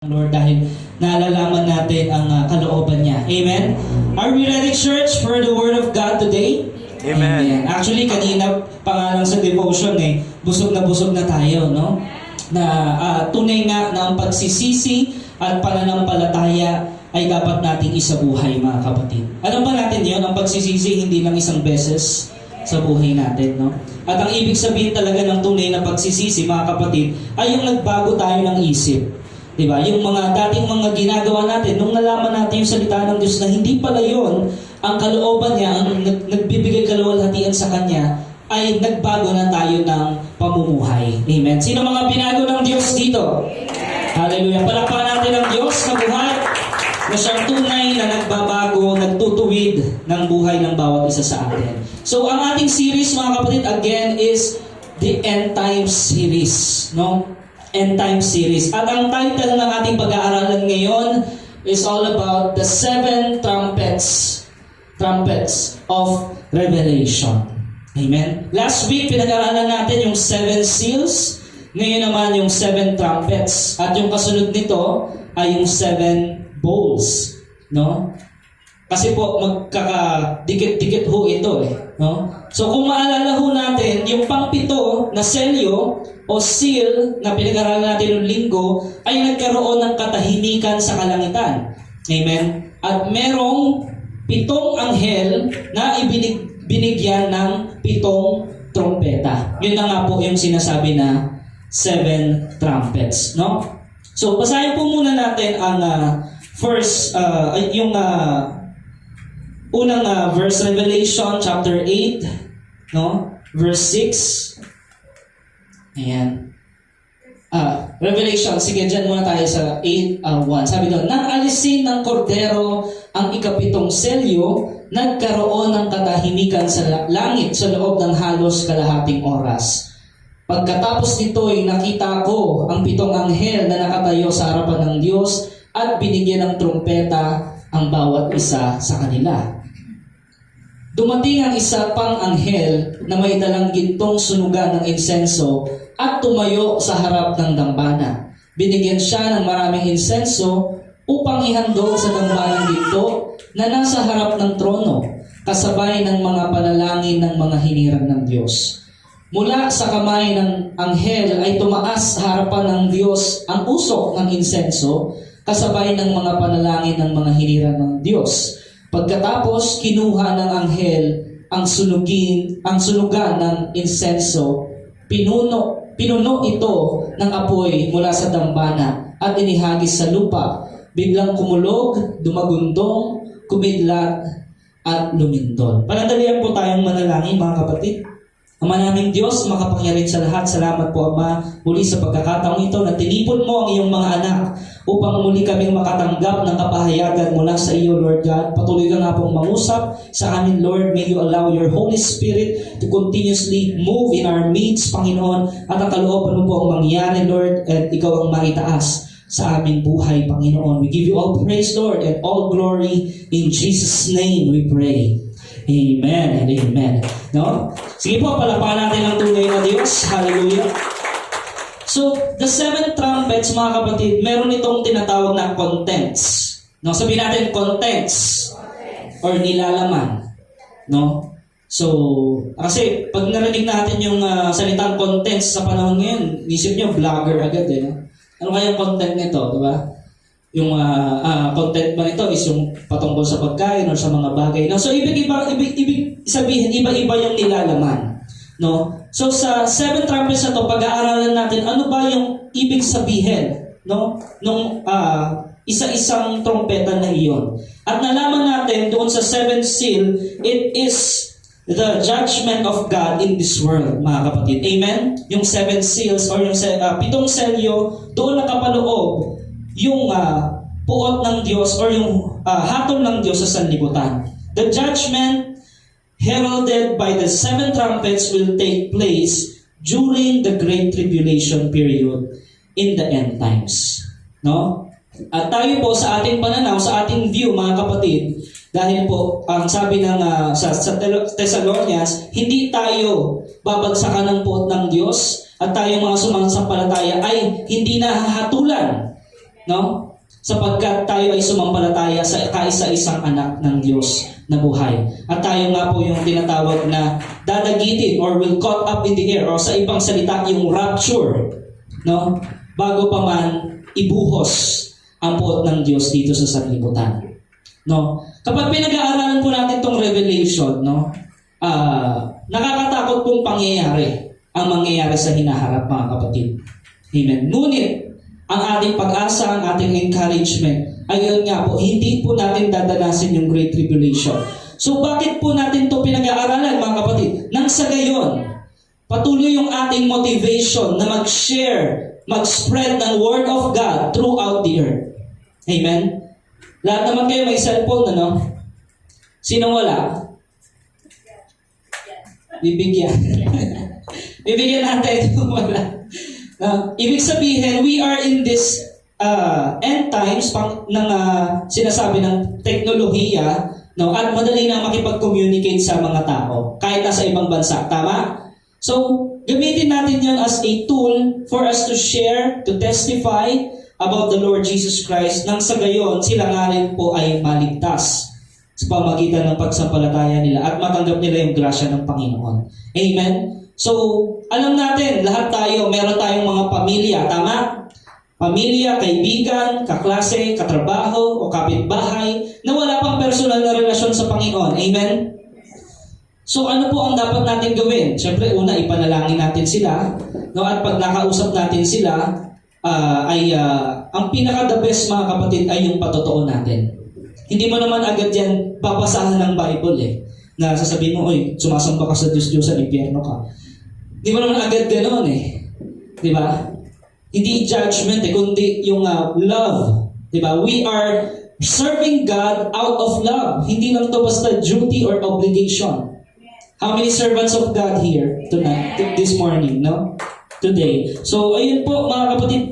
Lord, dahil nalalaman natin ang kalooban niya. Amen? Are we ready, church, for the Word of God today? Amen. Actually, kanina pa nga lang sa devotion, busog na tayo, no? Na tunay nga na ang pagsisisi at pananampalataya ay dapat nating isabuhay, mga kapatid. Alam ba natin yun? Ang pagsisisi hindi lang isang beses sa buhay natin, no? At ang ibig sabihin talaga ng tunay na pagsisisi, mga kapatid, ay yung nagbago tayo ng isip. Diba? Yung mga dating mga ginagawa natin, nung nalaman natin yung salita ng Diyos na hindi pala yun ang kalooban niya, ang nagbibigay kaluwalhatian sa Kanya, ay nagbago na tayo ng pamumuhay. Amen. Sino mga binago ng Diyos dito? Amen. Hallelujah. Palakpakan natin ang Diyos na buhay na siyang tunay na nagbabago, nagtutuwid ng buhay ng bawat isa sa atin. So, ang ating series, mga kapatid, again, is the End Times series. No? End Time series. At ang title ng ating pag-aaralan ngayon is all about the seven trumpets of Revelation. Amen? Last week, pinag-aaralan natin yung seven seals. Ngayon naman yung seven trumpets. At yung kasunod nito ay yung seven bowls. No? Kasi po, magkakadikit-dikit ho ito no? So kung maalala ho natin, yung pangpito na selyo o seal na pinag-aralan natin noong linggo ay nagkaroon ng katahimikan sa kalangitan. Amen? At merong 7 anghel na binigyan ng 7 trompeta. Yun na nga po yung sinasabi na 7 trumpets. No? So basahin po muna natin ang unang verse, Revelation chapter 8, no? Verse 6. Ayan. Revelation, sige, dyan muna tayo sa 8:1. Sabi doon, nang alisin ng kordero ang ikapitong selyo, nagkaroon ng katahimikan sa langit sa loob ng halos kalahating oras. Pagkatapos nito'y nakita ko ang 7 anghel na nakatayo sa harapan ng Diyos at binigyan ng trumpeta ang bawat isa sa kanila. Dumating ang isa pang anghel na may dalang gintong sunugan ng insenso at tumayo sa harap ng dambana. Binigyan siya ng maraming insenso upang ihandog sa dambanang ginto na nasa harap ng trono, kasabay ng mga panalangin ng mga hinirang ng Diyos. Mula sa kamay ng anghel ay tumaas sa harapan ng Diyos ang usok ng insenso, kasabay ng mga panalangin ng mga hinirang ng Diyos. Pagkatapos, kinuha ng anghel ang sunugan ng insenso, pinuno ito ng apoy mula sa dambana at inihagis sa lupa. Biglang kumulog, dumagundong, kumidlat at lumindol. Panandalian po tayong manalangin, mga kapatid. Ama naming Diyos, makapangyarihan sa lahat, salamat po, Ama, muli sa pagkakataong ito na tinipon mo ang iyong mga anak upang muli kaming makatanggap ng kapahayagan mula sa iyo, Lord God. Patuloy ka nga pong mangusap sa amin, Lord. May you allow your Holy Spirit to continuously move in our midst, Panginoon, at ang kalooban mo po ang mangyari, Lord, at ikaw ang maitaas sa aming buhay, Panginoon. We give you all praise, Lord, and all glory. In Jesus' name we pray. Amen and amen. No? Sige po, palakpakan natin ang tunay na Diyos. Hallelujah. So, the 7 trumpets, mga kapatid, meron itong tinatawag na contents. No? Sabihin natin contents or nilalaman. No? So, kasi pag narinig natin yung salitang contents sa panahon ngayon, isip nyo, vlogger agad No? Ano kaya yung content nito, di ba? Yung content ba nito is yung patungkol sa pagkain or sa mga bagay. No? So, ibig sabihin, iba-iba yung nilalaman. No? So, sa 7 trumpets na to, pag-aaralan natin, ano ba yung ibig sabihin, no? Nung isa-isang trompeta na iyon. At nalaman natin doon sa 7th seal, it is the judgment of God in this world, mga kapatid. Amen? Yung 7 seals or yung 7 selyo, doon nakapaloob yung puot ng Diyos or yung hatol ng Diyos sa sanlibutan. The judgment heralded by the 7 trumpets will take place during the Great Tribulation period in the end times. No? At tayo po sa ating pananaw, sa ating view, mga kapatid, dahil po ang sabi ng sa Thessalonians, hindi tayo babagsakan ng puot ng Diyos at tayo mga sumasampalataya ay hindi nahahatulan No? Sapagkat tayo ay sumampalataya sa kaisa-isang anak ng Diyos na buhay. At tayo nga po yung tinatawag na dadagitin or will caught up in the air, or sa ibang salita yung rapture, no? Bago pa man ibuhos ang puot ng Diyos dito sa sanlibutan. No? Kapag pinag-aaralan po natin itong Revelation, no? Nakakatakot pong pangyayari ang mangyayari sa hinaharap, mga kapatid. Amen. Ngunit ang ating pag-asa, ang ating encouragement, ay yun nga po, hindi po natin dadanasin yung Great Tribulation. So bakit po natin ito pinag-aaralan, mga kapatid? Nang sa gayon, patuloy yung ating motivation na mag-share, mag-spread ng Word of God throughout the earth. Amen? Lahat naman kayo may cellphone, ano? Sino wala? Bibigyan. Bibigyan natin kung wala. Ibig sabihin, we are in this end times ng sinasabi ng teknolohiya, no? At madali na makipag-communicate sa mga tao kahit nasa ibang bansa. Tama? So, gamitin natin yan as a tool for us to share, to testify about the Lord Jesus Christ, nang sa gayon, sila nga rin po ay maligtas sa pamagitan ng pagsampalataya nila at matanggap nila yung grasya ng Panginoon. Amen? So, alam natin, lahat tayo, meron tayong mga pamilya, tama? Pamilya, kaibigan, kaklase, katrabaho, o kapitbahay, na wala pang personal na relasyon sa Panginoon. Amen? So, ano po ang dapat natin gawin? Siyempre, una, ipanalangin natin sila. No? At pag nakausap natin sila, ang pinaka-the best, mga kapatid, ay yung patotoo natin. Hindi mo naman agad yan babasahan ng Bible na sasabihin mo, oy, sumasamba ka sa Diyos, sa impyerno ka. Hindi mo naman agad gano'n Di ba? Hindi judgment kundi yung love. Di ba? We are serving God out of love. Hindi lang to basta duty or obligation. How many servants of God here tonight, this morning, no? Today. So, ayun po, mga kapatid,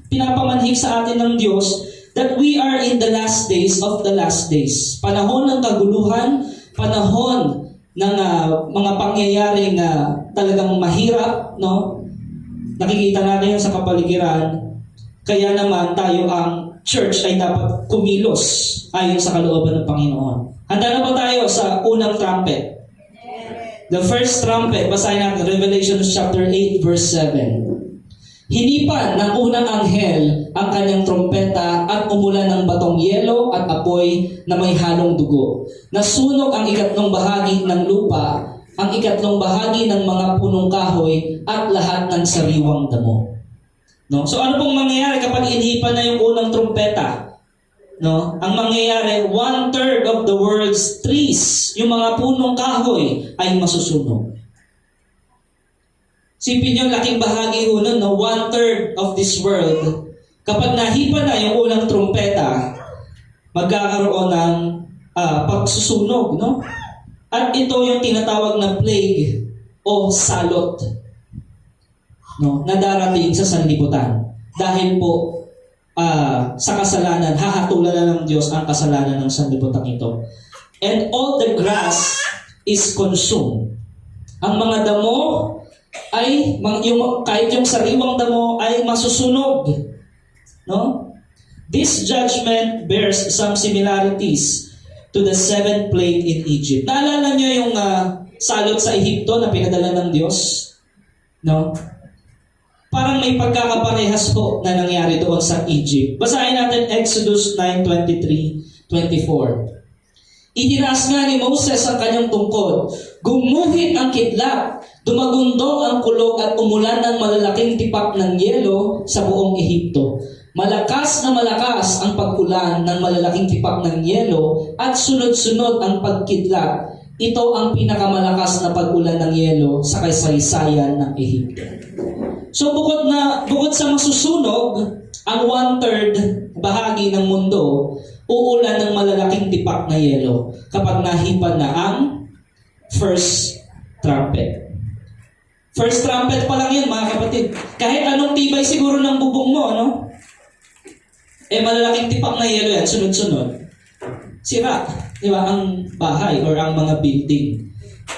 pinapamanhik sa atin ng Diyos that we are in the last days of the last days. Panahon ng kaguluhan, panahon ng mga pangyayaring talagang mahirap, no? Nakikita natin yun sa kapaligiran. Kaya naman tayo ang church ay dapat kumilos ayon sa kalooban ng Panginoon. Handa na ba tayo sa unang trumpet? The first trumpet, basahin natin Revelation chapter 8 verse 7. Hinipan ng unang anghel ang kanyang trompeta at umulan ng batong yelo at apoy na may halong dugo. Nasunog ang ikatlong bahagi ng lupa, ang ikatlong bahagi ng mga punong kahoy at lahat ng sariwang damo. No? So ano pong mangyayari kapag inhipan na yung unang trompeta? No? Ang mangyayari, 1/3 of the world's trees, yung mga punong kahoy, ay masusunog. Sipin nyo, laking bahagi ho nun, no? 1/3 of this world. Kapag nahipa na yung unang trumpeta, magkakaroon ng pagsusunog, no? At ito yung tinatawag na plague o salot, no? Na darating sa sanlibutan. Dahil po sa kasalanan, hahatulan na ng Diyos ang kasalanan ng sanlibutan ito. And all the grass is consumed. Ang mga damo ay kahit yung sariwang damo ay masusunog, no? This judgment bears some similarities to the seventh plague in Egypt. Naalala niyo yung salot sa Ehipto na pinadala ng Diyos, no? Parang may pagkakaparehas po na nangyari doon sa Egypt. Basahin natin Exodus 9:23-24. Itinaas nga ni Moses ang kanyang tungkod, gumuhit ang kidlat, dumagundong ang kulog at umulan ng malalaking tipak ng yelo sa buong Ehipto. Malakas na malakas ang pag-ulan ng malalaking tipak ng yelo at sunod-sunod ang pagkidlat. Ito ang pinakamalakas na pag-ulan ng yelo sa kasaysayan ng Ehipto. So bukod sa masusunog, ang 1/3 bahagi ng mundo, uulan ng malalaking tipak na yelo kapag nahipan na ang first trumpet. First trumpet pa lang yun, mga kapatid. Kahit anong tibay siguro ng bubong mo, ano? Malalaking tipak na yelo yan, sunod-sunod. Sira, di ba, ang bahay or ang mga building,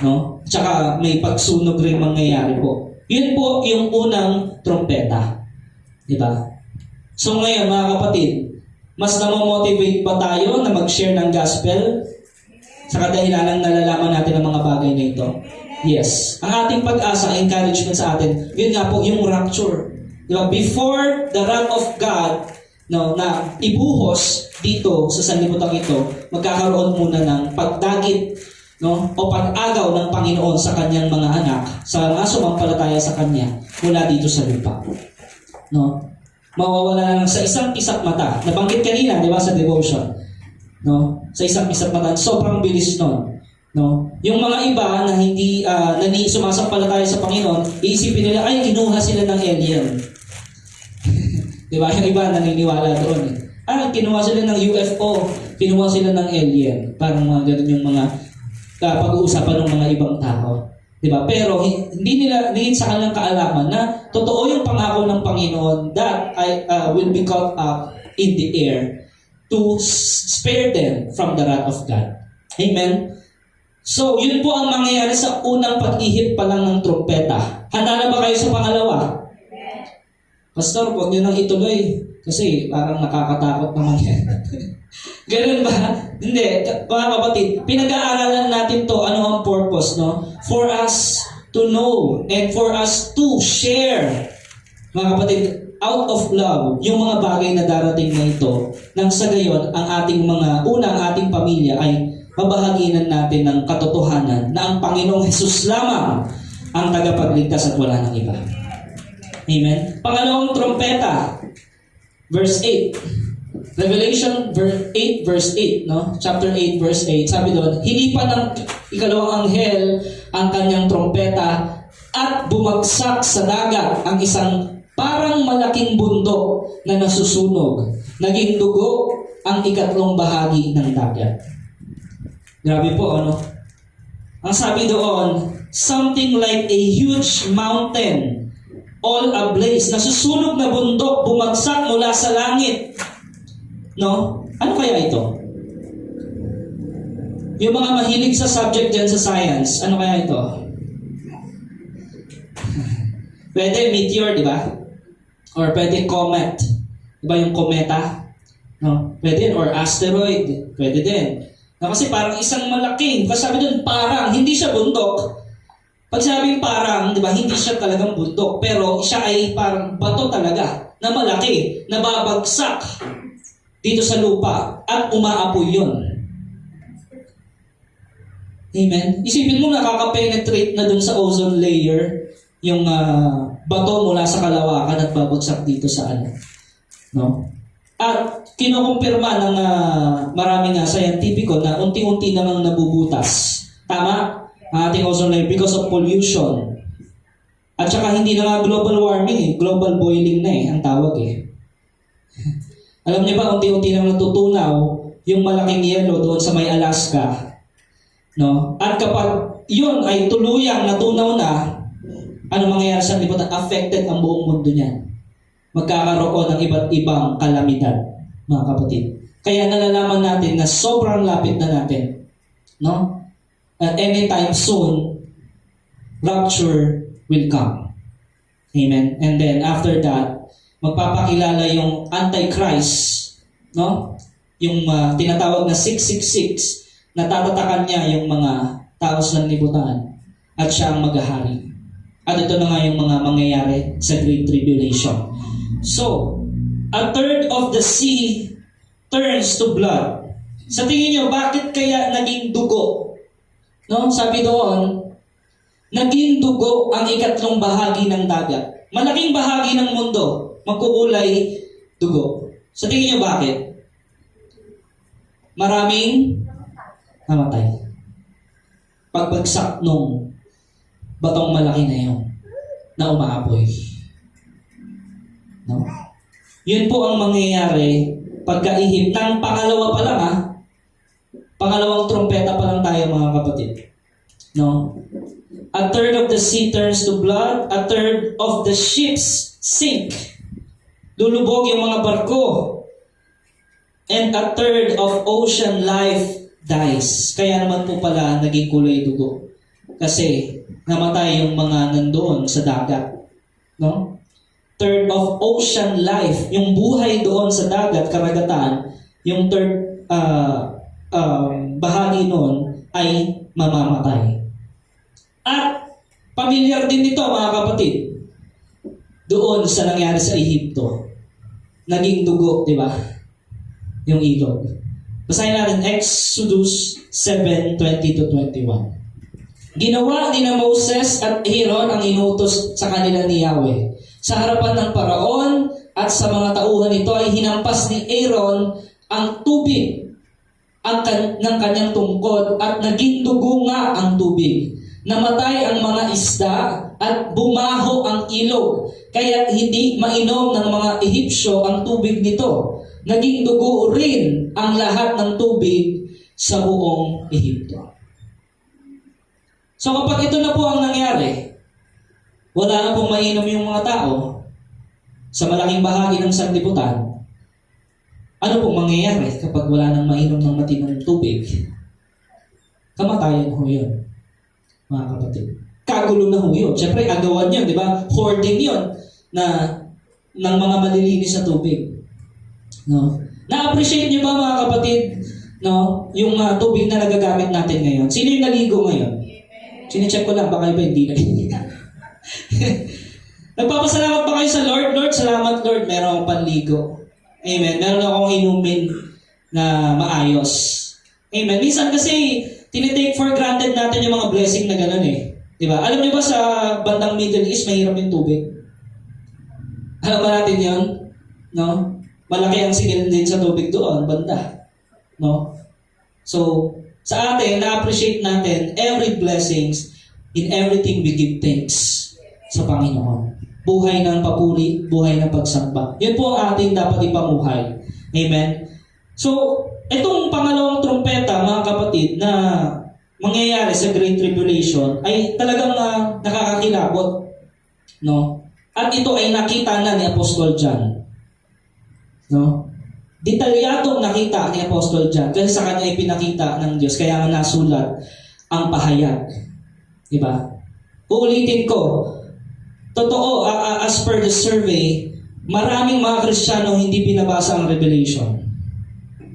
no? Tsaka may pagsunog rin mangyayari po. Yun po yung unang trompeta. Di ba? So ngayon mga kapatid, mas namomotivate ba tayo na mag-share ng gospel sa kadahilanang nalalaman natin ang mga bagay na ito? Yes. Ang ating pag-asa, encouragement sa atin, yun nga po, yung rapture. Diba? Before the wrath of God, no, na ibuhos dito sa sanlibutan ito, magkakaroon muna ng pagdagit, no, o pag-agaw ng Panginoon sa kanyang mga anak, sa mga sumampalataya sa kanya mula dito sa lupa. No? Mawawala lang sa isang pisat mata. Nabanggit kanina, di ba, sa devotion. No? Sa isang pisat mata, sobrang bilis nun. No? Yung mga iba na hindi sumasampalataya sa Panginoon, iisipin nila, ay, kinuha sila ng alien. Di ba? Yung iba naniniwala doon. Kinuha sila ng UFO, kinuha sila ng alien. Parang mga ganun yung mga pag-uusapan ng mga ibang tao. Diba? Pero hindi sa kanilang kaalaman na totoo yung pangako ng Panginoon that I will be caught up in the air to spare them from the wrath of God. Amen? So, yun po ang mangyayari sa unang pag-ihip pa lang ng trumpeta. Handa na ba kayo sa pangalawa? Pastor, huwag nyo nang ituloy. Kasi parang nakakatakot naman yan. Ganun ba? Hindi. Mga kapatid, pinag-aaralan natin to, ano ang purpose, no? For us to know and for us to share, mga kapatid, out of love, yung mga bagay na darating na ito, nang sa gayon, ang ating ating pamilya ay mabahaginan natin ng katotohanan na ang Panginoong Hesus lamang ang tagapagligtas at wala nang iba. Amen? Pangalawang trompeta, verse 8. Revelation 8 verse 8, no? Chapter 8 verse 8. Sabi doon, hinipan ng ikalawang anghel ang kanyang trompeta at bumagsak sa dagat ang isang parang malaking bundok na nasusunog. Naging dugo ang ikatlong bahagi ng dagat. Grabe po, ano? Ang sabi doon, something like a huge mountain, all ablaze, nasusunog na bundok, bumagsak mula sa langit. No? Ano kaya ito? Yung mga mahilig sa subject dyan sa science, ano kaya ito? Pwede meteor, di ba? Or pwede comet. Di ba yung kometa? No? Pwede din. Or asteroid. Pwede din. No, kasi parang isang malaking, kasi sabi doon parang, hindi siya bundok. Pag sabing parang, di ba, hindi siya talagang bundok. Pero siya ay parang bato talaga, na malaki, na babagsak dito sa lupa at umaapoy yun. Amen? Isipin mo, nakaka-penetrate na dun sa ozone layer yung bato mula sa kalawakan at babagsak dito sa ano. No? At kinukumpirma ng maraming scientifico na unti-unti namang nabubutas. Tama? Ang ating ozone layer because of pollution. At saka hindi na nga global warming, global boiling na ang tawag Alam niyo ba, unti-unti nang natutunaw yung malaking yelo doon sa may Alaska. No? At kapag yun ay tuluyang natunaw na, ano mangyayari sa lipunan? Affected ang buong mundo niyan. Magkakaroon ng iba't ibang kalamidad, mga kapatid. Kaya nalalaman natin na sobrang lapit na natin. No? At anytime soon, rapture will come. Amen? And then after that, magpapakilala yung Antichrist, no? Yung tinatawag na 666, natatatakan niya yung mga tao sa libutan at siya ang maghahari. At ito na nga yung mga mangyayari sa Great Tribulation. So, a third of the sea turns to blood. Sa tingin nyo, bakit kaya naging dugo? No? Sabi doon, naging dugo ang ikatlong bahagi ng dagat. Malaking bahagi ng mundo, magkukulay dugo. Sa tingin nyo bakit? Maraming namatay. Pagbagsak nung batong malaki na yun na umaapoy. No? Yun po ang mangyayari pagkaihip ng pangalawa pa lang pangalawang trumpeta pa lang tayo mga kapatid. No? A third of the sea turns to blood, a third of the ships sink. Lulubog yung mga barko. And a third of ocean life dies. Kaya naman po pala naging kulay dugo. Kasi namatay yung mga nandoon sa dagat. No? third of ocean life, yung buhay doon sa dagat, karagatan, yung third bahagi noon ay mamamatay. At pamilyar din nito mga kapatid, doon sa nangyari sa Ehipto. Naging dugo, di ba? Yung ilog. Basahin natin Exodus 7:20-21. Ginawa ni na Moses at Aaron ang inutos sa kanila ni Yahweh. Sa harapan ng Paraon at sa mga tauhan nito ay hinampas ni Aaron ang tubig ng kanyang tungkod at naging dugo nga ang tubig. Namatay ang mga isda at bumaho ang ilog, kaya hindi mainom ng mga Ehipsyo ang tubig nito. Naging dugo rin ang lahat ng tubig sa buong Ehipto. So kapag ito na po ang nangyari, wala na pong mainom yung mga tao sa malaking bahagi ng sanlibutan, ano pong mangyayari kapag wala nang mainom ng matinong tubig? Kamatayan ho yun, mga kapatid. Kagulo na ho yun. Siyempre, agawan yun, di ba? Hoarding yun ng mga malilinis na tubig. No? Na-appreciate niyo ba mga kapatid, no, yung tubig na nagagamit natin ngayon? Sino yung naligo ngayon? Sine-check ko lang, baka iba hindi naligo. Nagpapasalamat ba kayo sa Lord? Lord, salamat Lord, meron akong panligo. Amen. Meron akong inumin na maayos. Amen. Minsan kasi, tinitake for granted natin yung mga blessing na gano'n eh. Diba? Alam niyo ba sa bandang Middle East, mahirap yung tubig? Alam ba natin yun? No? Malaki ang singil din sa tubig doon, banda. No? So, sa atin, na-appreciate natin every blessings, in everything we give thanks sa Panginoon. Buhay ng papuri, buhay ng pagsamba. Yun po ang ating dapat ipamuhay. Amen? So, itong pangalawang trumpeta, mga kapatid, na mangyayari sa Great Tribulation ay talagang nakakakilabot. No? At ito ay nakita na ni Apostol John. No? Detalyadong nakita ni Apostol John kasi sa kanya ay pinakita ng Diyos. Kaya nga nasulat ang pahayag. Diba? Uulitin ko, totoo, as per the survey, maraming mga Kristiyano hindi binabasa ang Revelation.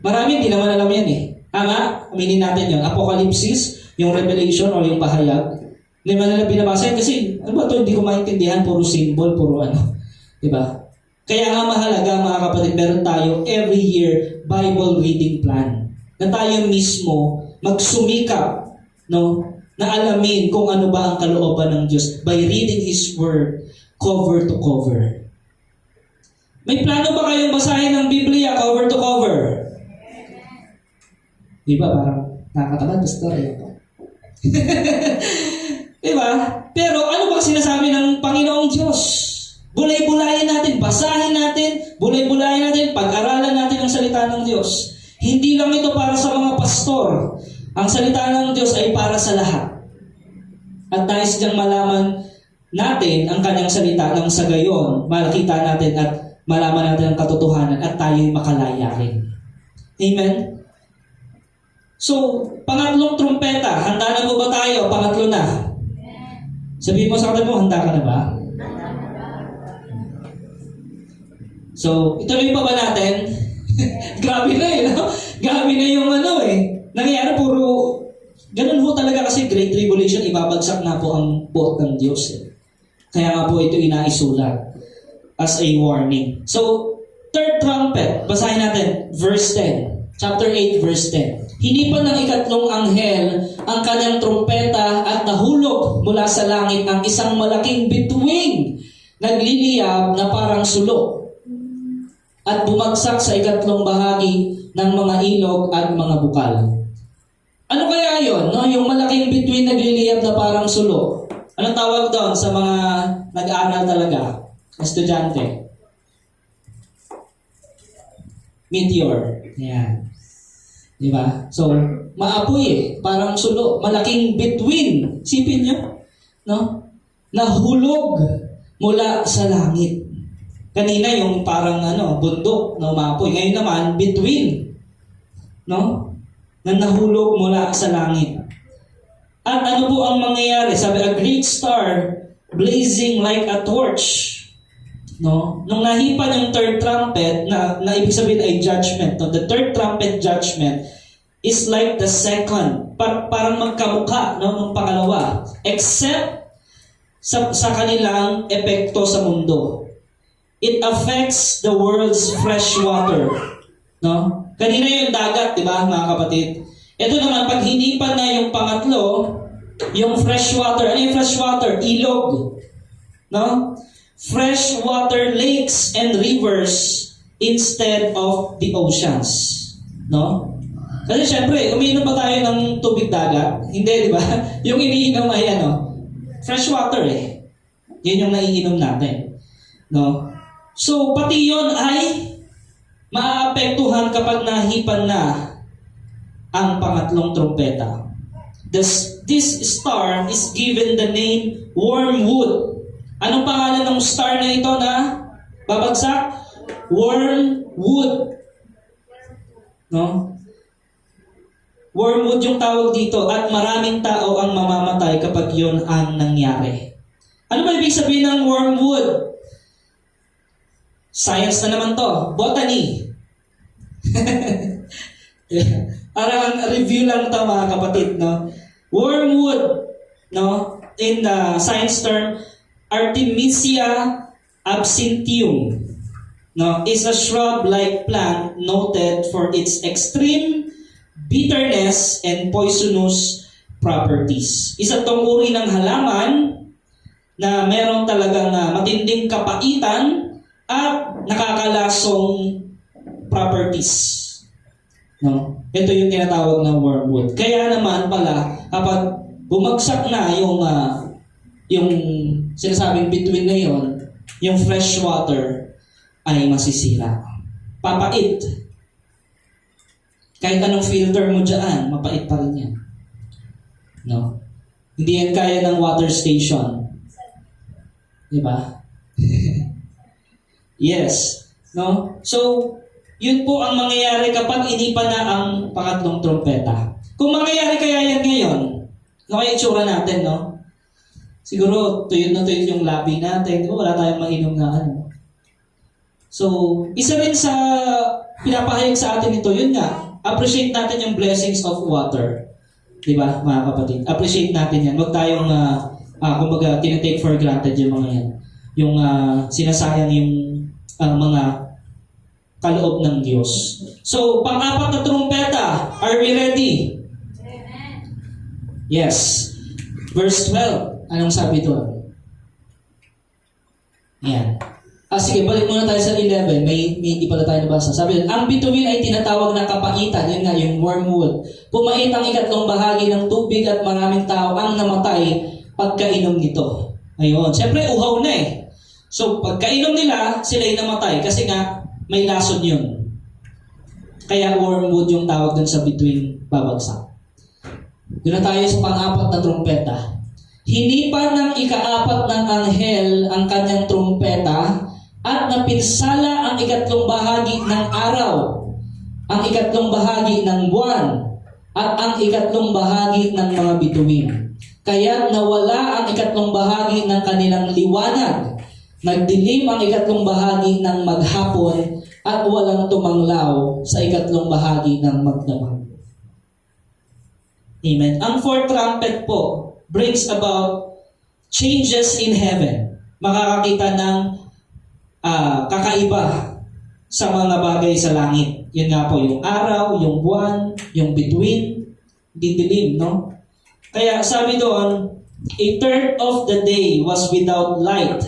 Maraming hindi naman alam yan eh. Tama? Aminin natin yun. Apocalypse, yung Revelation o yung pahayag. Hindi man nila binabasa yan kasi, ano ba ito, hindi ko maintindihan, puro symbol, puro ano. Diba? Kaya nga mahalaga mga kapatid, meron tayo every year Bible reading plan. Na tayo mismo magsumikap, no, na alamin kung ano ba ang kalooban ng Diyos by reading His Word cover to cover. May plano ba kayong basahin ng Biblia cover to cover? Diba? Parang nakakatamad, pastor. Diba? Pero ano ba sinasabi ng Panginoong Diyos? Bulay-bulayin natin, basahin natin, bulay-bulayin natin, pag-aralan natin ang salita ng Diyos. Hindi lang ito para sa mga pastor. Ang salita ng Diyos ay para sa lahat. At nais diyang malaman natin ang kanyang salita nang sa gayon, makita natin at malaman natin ang katotohanan at tayo'y makalaya rin. Amen? So, pangatlong trumpeta, handa na po ba tayo? Pangatlo na. Sabihin mo sa katabi mo, handa ka na ba? So, ituloy pa ba natin? Grabe na eh, no? Grabe na yung ano eh. Nangyayari puro, ganun ho talaga kasi Great Tribulation, ibabagsak na po ang buot ng Diyos eh. Kaya nga po ito inaisulat as a warning. So, third trumpet, basahin natin, verse 10. Chapter 8, verse 10. Hinipan ng ikatlong anghel ang kanyang trumpeta at nahulog mula sa langit ang isang malaking bituing nagliliyab na parang sulo at bumagsak sa ikatlong bahagi ng mga ilog at mga bukal. Ano kaya yon? No? Yung malaking bituin nagliliyab na parang sulo. Anong tawag doon sa mga nag-aaral talaga? Estudyante? Meteor. Yan. Diba? So, maapoy eh. Parang sulo. Malaking bituin. Sipin nyo? No? Nahulog mula sa langit. Kanina yung parang bundok na umapoy. Ngayon naman, between. No? Na nahulog mula sa langit. At ano po ang mangyayari? Sabi, a great star blazing like a torch. no? Nung nahipan yung third trumpet, na ibig sabihin ay judgment, no? The third trumpet judgment is like the second. Parang magkamukha, no? Nung pangalawa. Except sa kanilang epekto sa mundo. It affects the world's fresh water. No? Kanina yung dagat, di ba, mga kapatid? Ito naman, pag hinipan na yung pangatlo, yung fresh water. Ano yung fresh water? Ilog. No? Fresh water lakes and rivers instead of the oceans. No? Kasi syempre, umiinom ba tayo ng tubig dagat? Hindi, di ba? Yung iniinom ay fresh water eh. Yun yung naiinom natin. No? So, pati yun ay maaapektuhan kapag nahipan na ang pangatlong trumpeta. This star is given the name wormwood. Anong pangalan ng star na ito na babagsak? Wormwood. No? Wormwood yung tawag dito at maraming tao ang mamamatay kapag yun ang nangyari. Ano ba ibig sabihin ng wormwood? Science na naman to. Botany. Parang review lang to mga kapatid, no? Wormwood, no? In the science term, Artemisia absinthium, no? Is a shrub-like plant noted for its extreme bitterness and poisonous properties. Isa tong uri ng halaman na meron talagang matinding kapaitan at nakakalasong properties. No? Ito yung tinatawag na wormwood. Kaya naman pala, kapag bumagsak na yung sinasabing between na yun, yung fresh water ay masisira. Papait. Kahit anong filter mo dyan, mapait pa rin yan. No? Hindi yan kaya ng water station. Diba? Yes. No? So, yun po ang mangyayari kapag inipan na ang pangatlong trompeta. Kung mangyayari kaya yan ngayon, ano kaya itsura natin, no? Siguro, tuyod na tuyod yung labi natin. Diba? Wala tayong mainom na ano. So, isa rin sa pinapahayag sa atin ito, yun nga, appreciate natin yung blessings of water. Diba, mga kapatid? Appreciate natin yan. Huwag tayong, kumbaga, tinatake for granted yung mga yan. Yung sinasayang yung mga kaloob ng Diyos. So, pang-apat na trumpeta. Are we ready? Amen. Yes. Verse 12. Anong sabi doon? Yan. Sige, balik muna tayo sa 11. May hindi pala tayo nabasa. Sabi doon, ang bituin ay tinatawag na kapaitan. Yun nga, yung wormwood. Pumait ang ikatlong bahagi ng tubig at maraming tao ang namatay pagkainom nito. Ayun. Siyempre, uhaw na eh. So, pagkainom nila, sila ay namatay. Kasi nga, may lason yun. Kaya wormwood yung tawag dun sa bituin babagsak. Doon na tayo sa pang-apat na trumpeta. Hinipan ng ika-apat ng anghel ang kanyang trumpeta at napinsala ang ikatlong bahagi ng araw, ang ikatlong bahagi ng buwan, at ang ikatlong bahagi ng mga bituin. Kaya nawala ang ikatlong bahagi ng kanilang liwanag. Nagdilim ang ikatlong bahagi ng maghapon at walang tumanglaw sa ikatlong bahagi ng magdamag. Amen. Ang fourth trumpet po brings about changes in heaven. Makakakita ng kakaiba sa mga bagay sa langit. Yun nga po, yung araw, yung buwan, yung between, didilim, no? Kaya sabi doon, a third of the day was without light,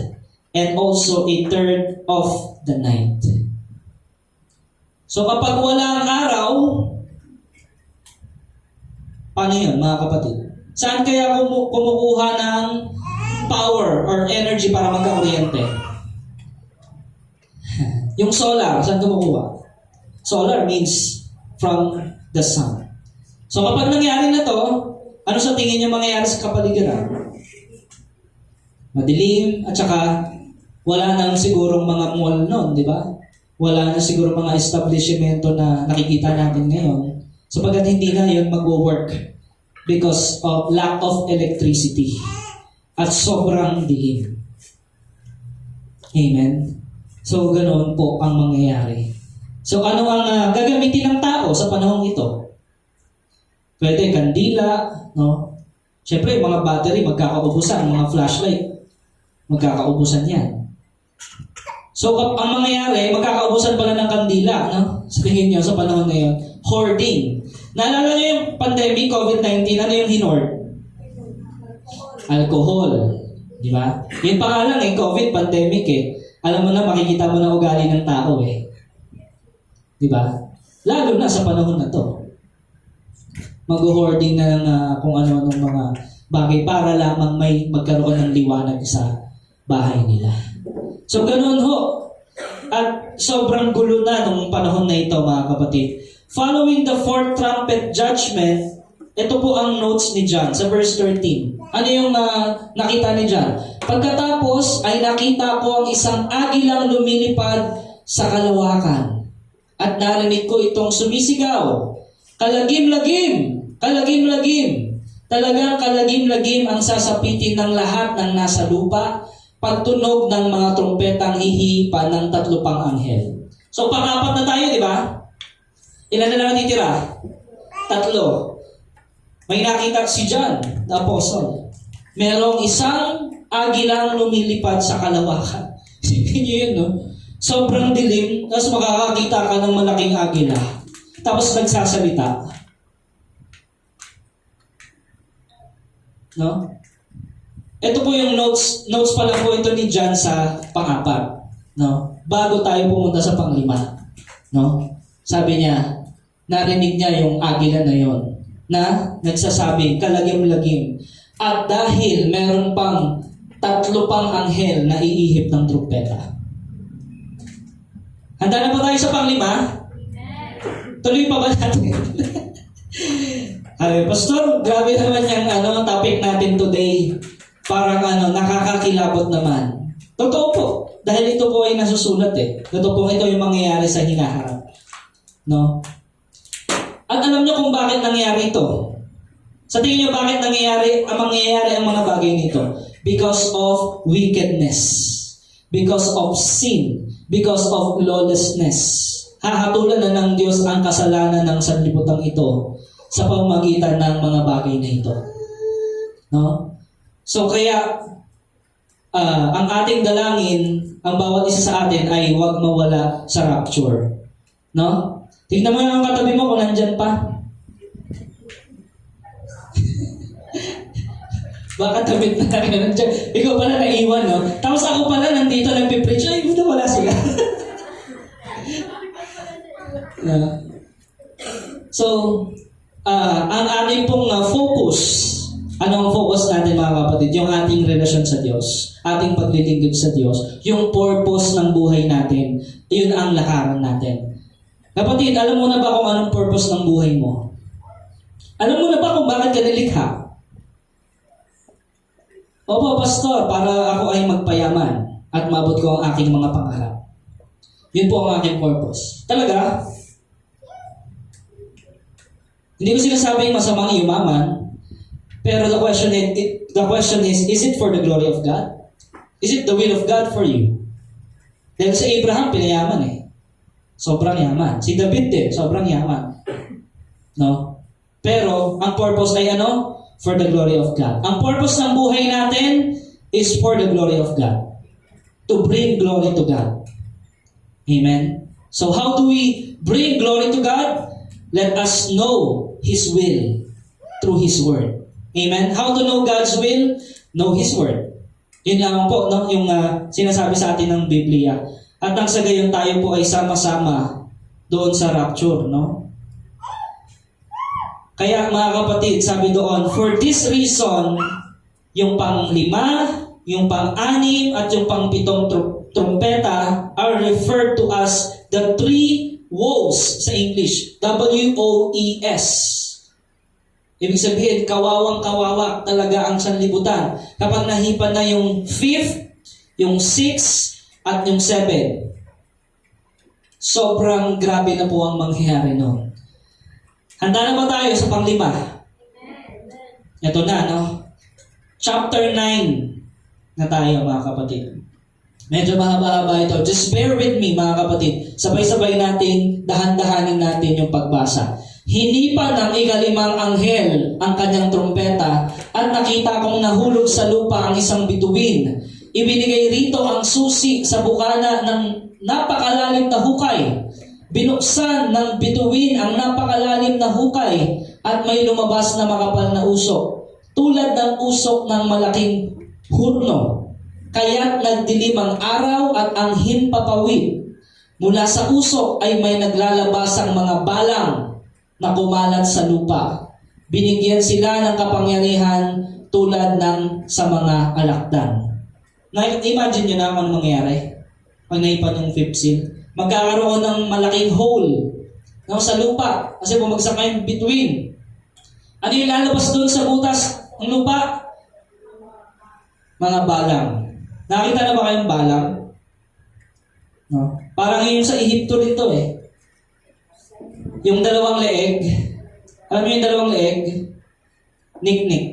and also a third of the night. So kapag wala ang araw, paano yun, mga kapatid? Saan kaya kumukuha ng power or energy para magka-kuryente? Yung solar, saan kumukuha? Solar means from the sun. So kapag nangyari na to, ano sa tingin niyo mangyayari sa kapaligiran? Madilim at saka wala nang sigurong mga mall noon, di ba? Wala na siguro mga establishmento na nakikita natin ngayon sapagkat hindi na yun mag-work because of lack of electricity at sobrang dilim. Amen? So, ganoon po ang mangyayari. So, ano ang gagamitin ng tao sa panahong ito? Pwede kandila, no? Siyempre, mga battery, magkakaubusan. Mga flashlight, magkakaubusan yan. So, ang mangyayari, magkakaubusan pala ng kandila, no? Sabihin nyo sa panahon ngayon, hoarding. Naalala nyo yung pandemic, COVID-19, ano yung hinord? Alcohol. Di ba? Yun pa nga lang COVID, pandemic Alam mo na, makikita mo na ugali ng tao Di ba? Lalo na sa panahon na to. Mag-hoarding na ng kung ano-anong mga bagay para lamang may magkaroon ng liwanag sa bahay nila. So, ganoon ho. At sobrang gulo na nung panahon na ito, mga kapatid. Following the fourth trumpet judgment, ito po ang notes ni John sa verse 13. Ano yung nakita ni John? Pagkatapos ay nakita ko ang isang agilang lumilipad sa kalawakan. At narinig ko itong sumisigaw, kalagim-lagim! Kalagim-lagim! Talagang kalagim-lagim ang sasapitin ng lahat ng nasa lupa, pagtunog ng mga trompetang hihipa ng 3 pang anghel. So, pang-4 na tayo, di ba? Ilan na lang natitira? 3. May nakita si John, the apostle. Merong isang agilang lumilipad sa kalawakan. Sipin niyo yun, no? Sobrang dilim, tapos makakakita ka ng malaking agila. Tapos nagsasalita. No? Ito po yung notes pala po ito ni John sa pang-4. No? Bago tayo pumunta sa pang-5. No? Sabi niya, narinig niya yung agila na yon na nagsasabi, kalagim-lagim. At dahil meron pang 3 pang anghel na iihip ng trumpeta. Handa na ba tayo sa pang-5? Tuloy pa ba natin? Ay, Pastor, grabe naman yung topic natin today. Parang nakakakilabot naman. Totoo po. Dahil ito po ay nasusulat Totoo po ito yung mangyayari sa hinaharap. No? At alam niyo kung bakit nangyayari ito? Sa tingin niyo bakit mangyayari ang mga bagay nito? Because of wickedness. Because of sin. Because of lawlessness. Hahatulan na ng Diyos ang kasalanan ng sanlibutan ito sa pamamagitan ng mga bagay na ito. No? So kaya, ang ating dalangin, ang bawat isa sa atin ay huwag mawala sa rapture. No? Tignan mo yung katabi mo kung nandyan pa. Baka tabit na tayo nandyan. Ikaw pala naiwan, no? Tapos ako pala nandito nagpipreach. Ay, buta wala sila. So, ang ating pong focus, ano ang focus natin mga kapatid? Yung ating relasyon sa Diyos, ating paglilingkod sa Diyos, yung purpose ng buhay natin, yun ang lakaran natin. Kapatid, alam mo na ba kung anong purpose ng buhay mo? Alam mo na ba kung bakit ka nilikha? Opo, Pastor, para ako ay magpayaman at maabot ko ang aking mga pangarap. Yun po ang aking purpose. Talaga? Hindi ko sinasabing masamang yumaman, pero the question is it for the glory of God? Is it the will of God for you? Dahil sa Abraham, pinayaman Sobrang yaman. Si David din, sobrang yaman. No? Pero, ang purpose ay ano? For the glory of God. Ang purpose ng buhay natin is for the glory of God. To bring glory to God. Amen? So, how do we bring glory to God? Let us know His will through His Word. Amen? How to know God's will? Know His Word. Yun lang po, no? Yung sinasabi sa atin ng Biblia. At nang sa gayon tayo po ay sama-sama doon sa rapture, no? Kaya mga kapatid, sabi doon, for this reason, yung pang-5, yung pang-6, at yung pang-7 trumpeta are referred to as the 3 woes sa English. W-O-E-S. Ibig sabihin, kawawang-kawawa talaga ang sanlibutan. Kapag nahipan na yung 5th, yung 6th, at yung 7. Sobrang grabe na po ang mangyayari noon. Handa na ba tayo sa pang-5? Ito na, no? Chapter 9 na tayo, mga kapatid. Medyo mahaba-haba ito. Just bear with me mga kapatid. Sabay-sabay nating dahan-dahanin natin yung pagbasa. Hinipa ng ikalimang anghel ang kanyang trumpeta at nakita kong nahulog sa lupa ang isang bituin. Ibinigay rito ang susi sa bukana ng napakalalim na hukay. Binuksan ng bituin ang napakalalim na hukay at may lumabas na makapal na usok, tulad ng usok ng malaking hurno. Kaya't nagdilim ang araw at ang himpapawid. Mula sa usok ay may naglalabasang mga balang na kumalat sa lupa. Binigyan sila ng kapangyarihan tulad ng sa mga alakdan. Na-imagine nyo na kung ano mangyayari pag naipan yung fifth seal. Magkakaroon ng malaking hole sa lupa kasi bumagsak na yung between. Ano yung lalabas doon sa butas ng lupa? Mga balang. Nakita na ba kayong balang? No? Parang yung sa Ehipto rito eh. Yung dalawang leeg. Alam niyo yung dalawang leeg? Nik-nik.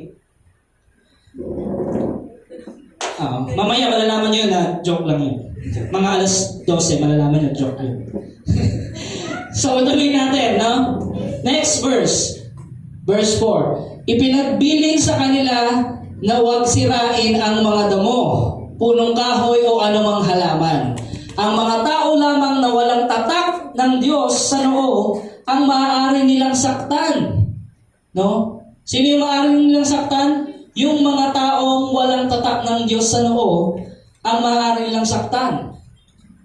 Mamaya malalaman niyo na joke lang yun. Mga alas 12, malalaman niyo joke yun. So, tuloy natin, no? Next verse. Verse 4. Ipinagbilin sa kanila na huwag sirain ang mga damo, punong kahoy o anumang halaman. Ang mga tao lamang na walang tatak ng Diyos sa noo ang maaari nilang saktan. No? Sino yung maaari nilang saktan? Yung mga taong walang tatak ng Diyos sa noo ang maaari nilang saktan.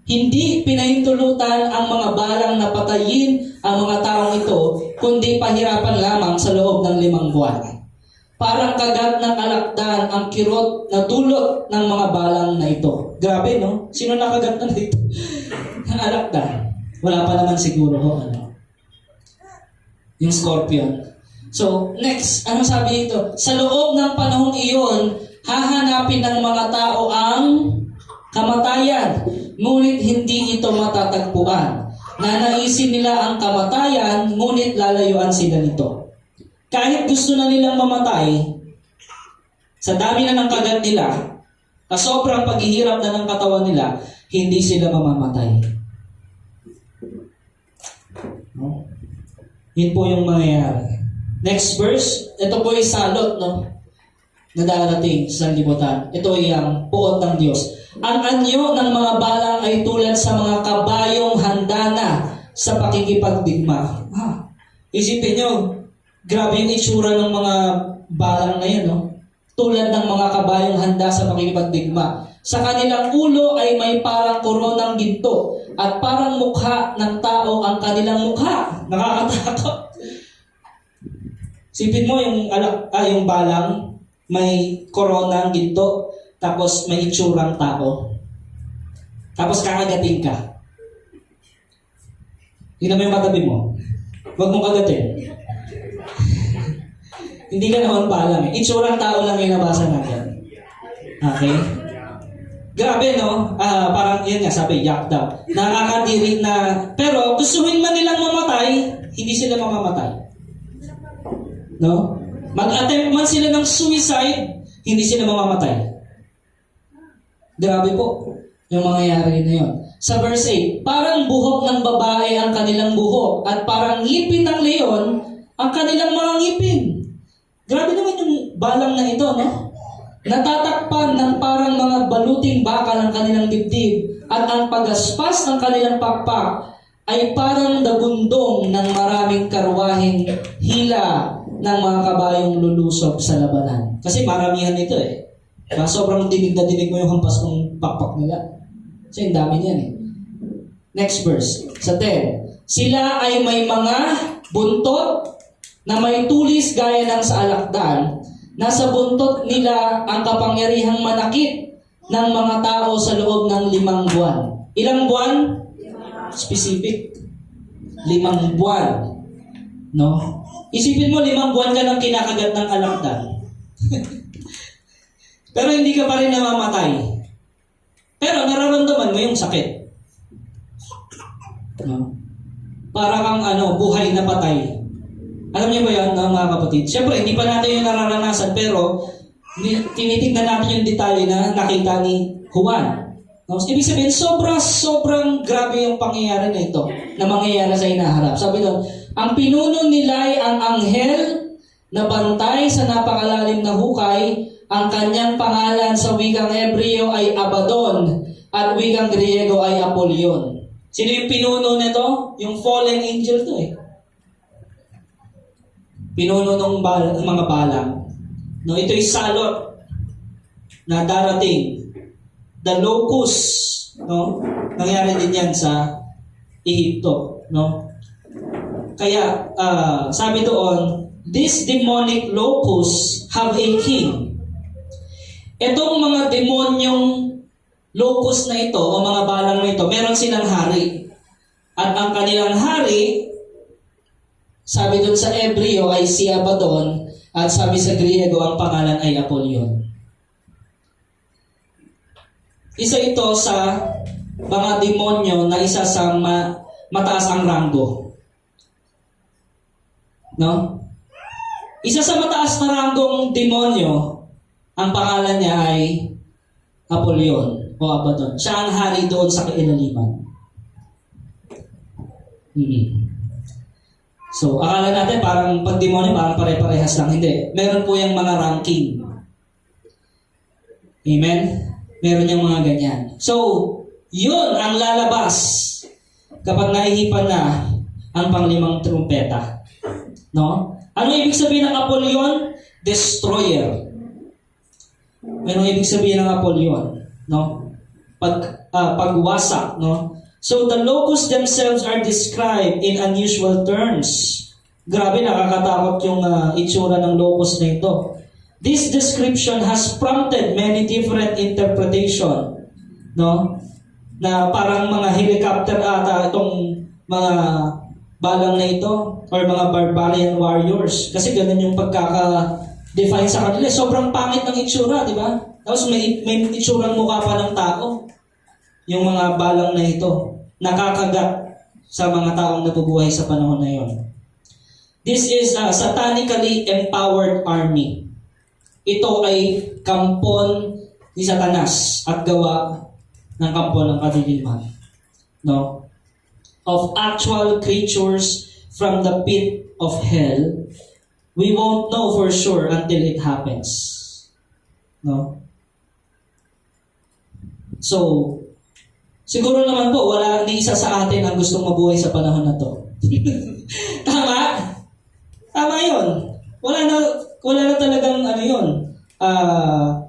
Hindi pinahintulutan ang mga balang na patayin ang mga taong ito, kundi pahirapan lamang sa loob ng 5 buwan. Parang kagat ng alakdan ang kirot na dulot ng mga balang na ito. Grabe, no? Sino nakagat na dito? Ang alakdan. Wala pa naman siguro ano? Yung scorpion. So, next, ano sabi dito? Sa loob ng panahong iyon, hahanapin ng mga tao ang kamatayan, ngunit hindi ito matatagpuan. Nanaisin nila ang kamatayan, ngunit lalayuan sila nito. Kahit gusto na nilang mamatay, sa dami na ng kagat nila, sa sobrang paghihirap na ng katawan nila, hindi sila mamamatay. No? Yun po yung mangyayari. Next verse, ito po ay salot, no? Na darating sa sanlibutan. Ito ay ang puot ng Diyos. Ang anyo ng mga balang ay tulad sa mga kabayong handa na sa pakikipagdigma. Isipin nyo, grabe yung itsura ng mga balang na yun, no? Tulad ng mga kabayong handa sa pakikipagdigma. Sa kanilang ulo ay may parang koronang ginto at parang mukha ng tao ang kanilang mukha. Nakakatakot. Isipin mo yung balang, may koronang ginto, tapos may itsurang tao. Tapos kakagatin ka. Tingnan mo yung katabi mo. Huwag mong kagatin. Hindi ka naman balang eh. Itsurang tao lang yung nabasa natin. Okay? Grabe, no? Parang yun nga, sabi, yak daw. Nakakadiri na, pero gustuhin man nilang mamatay, hindi sila mamamatay. No? Mag-attempt man sila ng suicide, hindi sila mamamatay. Grabe po yung mangyayari na yun. Sa verse 8, parang buhok ng babae ang kanilang buhok at parang ngipin ng leon ang kanilang mga ngipin. Grabe naman yung balang na ito, no? Natatakpan ng parang mga baluting bakal ang kanilang dibdib at ang pagaspas ng kanilang pakpak ay parang dagundong ng maraming karwaheng hila ng mga kabayong lulusob sa labanan. Kasi maramihan ito eh. Sobrang dinig na dinig mo yung hampas ng pakpak nila. Kasi ang dami niyan eh. Next verse. Sa 10. Sila ay may mga buntot na may tulis gaya ng sa alakdan. Nasa buntot nila ang kapangyarihang manakit ng mga tao sa loob ng 5 buwan. Ilang buwan? Specific. 5 buwan. No? Isipin mo, 5 buwan ka nang kinakagat ng alakdan. Pero hindi ka pa rin namamatay. Pero nararamdaman mo yung sakit. No? Para kang buhay na patay. Alam niyo ba yan, mga kapatid? Siyempre, hindi pa natin yung nararanasan, pero tinitignan natin yung detalye na nakita ni Juan. No? Ibig sabihin, sobrang grabe yung pangyayari na ito na mangyayari sa hinaharap. Sabi doon, ang pinuno nila ay ang anghel na bantay sa napakalalim na hukay. Ang kanyang pangalan sa wikang Hebreo ay Abaddon at wikang Griego ay Apollyon. Sino yung pinuno nito? Yung fallen angel to eh. Pinuno ng mga balang. No, ito'y salot na darating. The locust, no? Nangyari din yan sa Ehipto, no? Kaya sabi doon, these demonic locusts have a king. Itong mga demonyong locust na ito, o mga balang na ito, meron silang hari. At ang kanilang hari, sabi doon sa Hebreo ay si Abaddon, at sabi sa Griego, ang pangalan ay Apollyon. Isa ito sa mga demonyo na isa sa mataas ang ranggo. No? Isa sa mataas na ranggong demonyo, ang pangalan niya ay Apollyon o Abaddon. Siya ang hari doon sa kailaliman. So, akala natin parang pag demonyo, parang pare-parehas lang. Hindi. Meron po yung mga ranking. Amen? Meron yung mga ganyan. So, yun ang lalabas kapag naihipan na ang panglimang trumpeta. No? Ano ibig sabihin ng Apollyon? Destroyer. Ano ibig sabihin ng Apollyon? No? Pagwasak, no? So the locusts themselves are described in unusual terms. Grabe, nakakatakot yung itsura ng locust na ito. This description has prompted many different interpretation, no? Na parang mga helicopter ata itong mga balang na ito or mga barbarian warriors. Kasi ganun yung pagkaka-define sa kanila. Sobrang pangit ng itsura, di ba? Tapos may itsurang mukha pa ng tao. Yung mga balang na ito, nakakagat sa mga taong nabubuhay sa panahon na yon. This is a satanically empowered army. Ito ay kampon ni Satanas at gawa ng kampon ng kadiliman. No? Of actual creatures from the pit of hell, we won't know for sure until it happens. No? So, siguro naman po, wala ni isa sa atin ang gustong mabuhay sa panahon na to. Tama? Tama yun. Wala na talagang ano yun.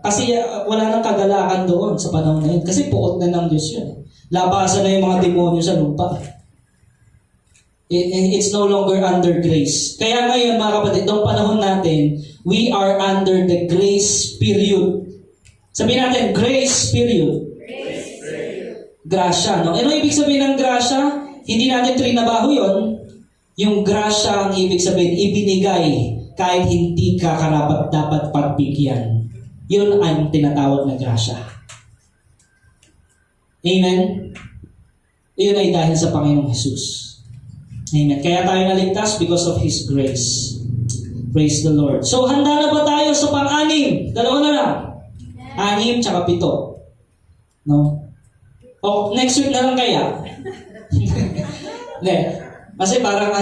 Kasi wala nang kagalakan doon sa panahon na yun. Kasi puot na ng Diyos yun. Labasan na yung mga demonyo sa lupa. It's no longer under grace. Kaya ngayon mga kapatid, noong panahon natin, we are under the grace period. Sabihin natin, grace period. Grasya, no? Ano ibig sabihin ng grasya? Hindi natin trinabaho yun. Yung grasya ang ibig sabihin, ibinigay kahit hindi ka karapat dapat pagbigyan. Yun ang tinatawag na grasya. Amen? Yun ay dahil sa Panginoong Jesus. Amen. Kaya tayo naligtas because of His grace. Praise the Lord. So, handa na ba tayo sa pang-anim? Dalawa na lang. 6 tsaka 7. No? O, next week na lang kaya? Hindi. Kasi parang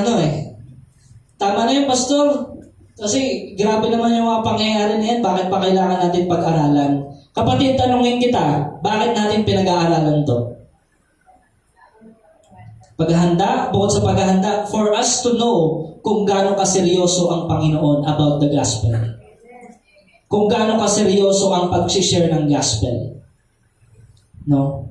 tama na yun, Pastor. Kasi grabe naman yung mga pangyayari na yan. Bakit pa kailangan natin pag-aralan? Kapatid, tanungin kita, bakit natin pinag-aaralan to? Paghahanda, bukod sa paghahanda, for us to know kung gaano kaseryoso ang Panginoon about the gospel. Kung gaano kaseryoso ang pag-share ng gospel. No?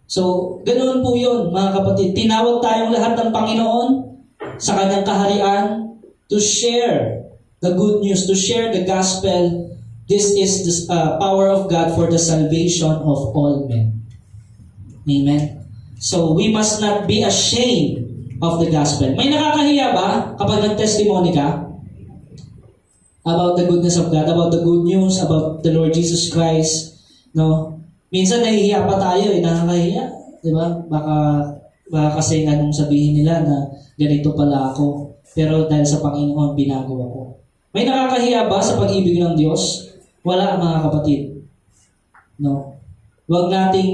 So, ganoon po yun, mga kapatid. Tinawag tayong lahat ng Panginoon sa kanyang kaharian to share the good news, to share the gospel. This is the power of God for the salvation of all men. Amen? So, we must not be ashamed of the gospel. May nakakahiya ba kapag nag-testimony ka about the goodness of God, about the good news, about the Lord Jesus Christ? No? Minsan nahihiya pa tayo, nakakahiya. Diba? Baka kasi anong sabihin nila na ganito pala ako. Pero dahil sa Panginoon, binago ako. May nakakahiya ba sa pag-ibig ng Diyos? Wala, mga kapatid. No? Huwag nating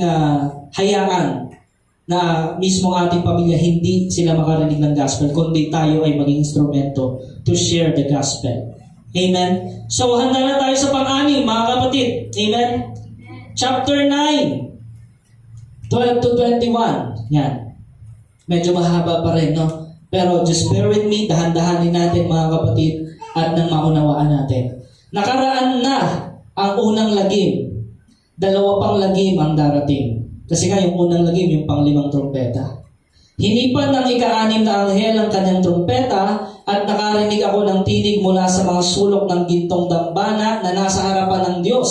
hayaan na mismo ating pamilya hindi sila makarinig ng gospel, kundi tayo ay maging instrumento to share the gospel. Amen? So, handa na tayo sa pang-anim, mga kapatid. Amen? Chapter 9, 12 to 21. Yan. Medyo mahaba pa rin, no? Pero just bear with me, dahan-dahanin natin, mga kapatid, at nang maunawaan natin. Nakaraan na ang unang lagim. Dalawa pang lagim ang darating. Kasi nga yung unang lagim, yung pang-5 trumpeta. Hinipan ng ika-6 na anghel ang kanyang trumpeta at nakarinig ako ng tinig mula sa mga sulok ng gintong dambana na nasa harapan ng Diyos.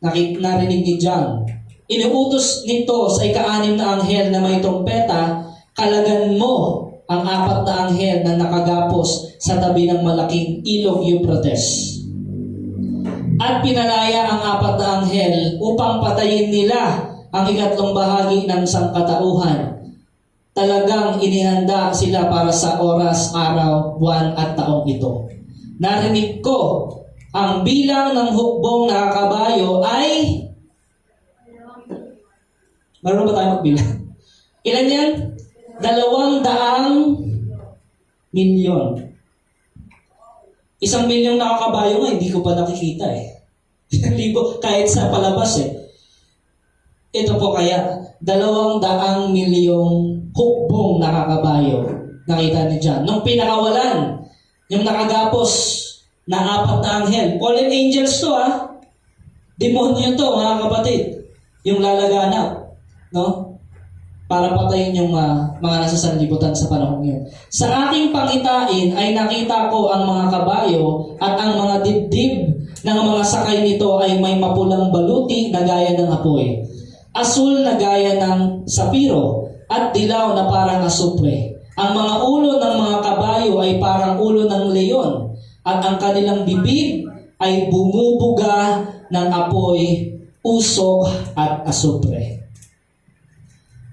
Narinig ni John. Inuutos nito sa ika-6 na anghel na may trumpeta, kalagan mo ang 4 na anghel na nakagapos sa tabi ng malaking ilog Euphrates. At pinalaya ang 4 na anghel upang patayin nila ang 3 bahagi ng sangkatauhan. Talagang inihanda sila para sa oras, araw, buwan at taong ito. Narinig ko ang bilang ng hukbong nakakabayo ay... Meron ba tayo magbilang? Ilan yan? 200,000,000. 1,000,000 nakakabayo nga, hindi ko pa nakikita eh. 1,000 kahit sa palabas eh. Ito po kaya, 200,000,000 hukbong nakakabayo. Nakita ni John. Nung pinakawalan, yung nakagapos na 4 na anghel. Fallen angels to Demonyo to, mga kapatid. Yung lalaganap. No? Para patayin yung mga nasa sanlibutan sa panahon yun. Sa aking pangitain ay nakita ko ang mga kabayo at ang mga dibdib ng mga sakay nito ay may mapulang baluti na gaya ng apoy. Asul na gaya ng sapiro at dilaw na parang asupre. Ang mga ulo ng mga kabayo ay parang ulo ng leon at ang kanilang bibig ay bumubuga ng apoy, usok at asupre.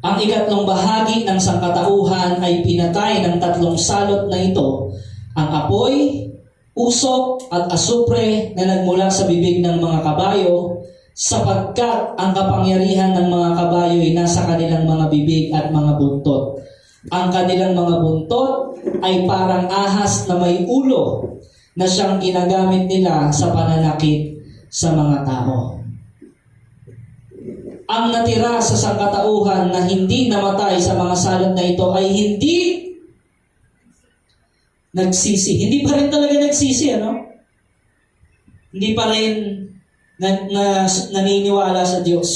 Ang 3 bahagi ng sangkatauhan ay pinatay ng 3 salot na ito, ang apoy, usok at asupre na nagmula sa bibig ng mga kabayo, sapagkat ang kapangyarihan ng mga kabayo ay nasa kanilang mga bibig at mga buntot. Ang kanilang mga buntot ay parang ahas na may ulo na siyang ginagamit nila sa pananakit sa mga tao. Ang natira sa sangkatauhan na hindi namatay sa mga salot na ito ay hindi nagsisi. Hindi pa rin talaga nagsisi, Hindi pa rin naniniwala sa Diyos.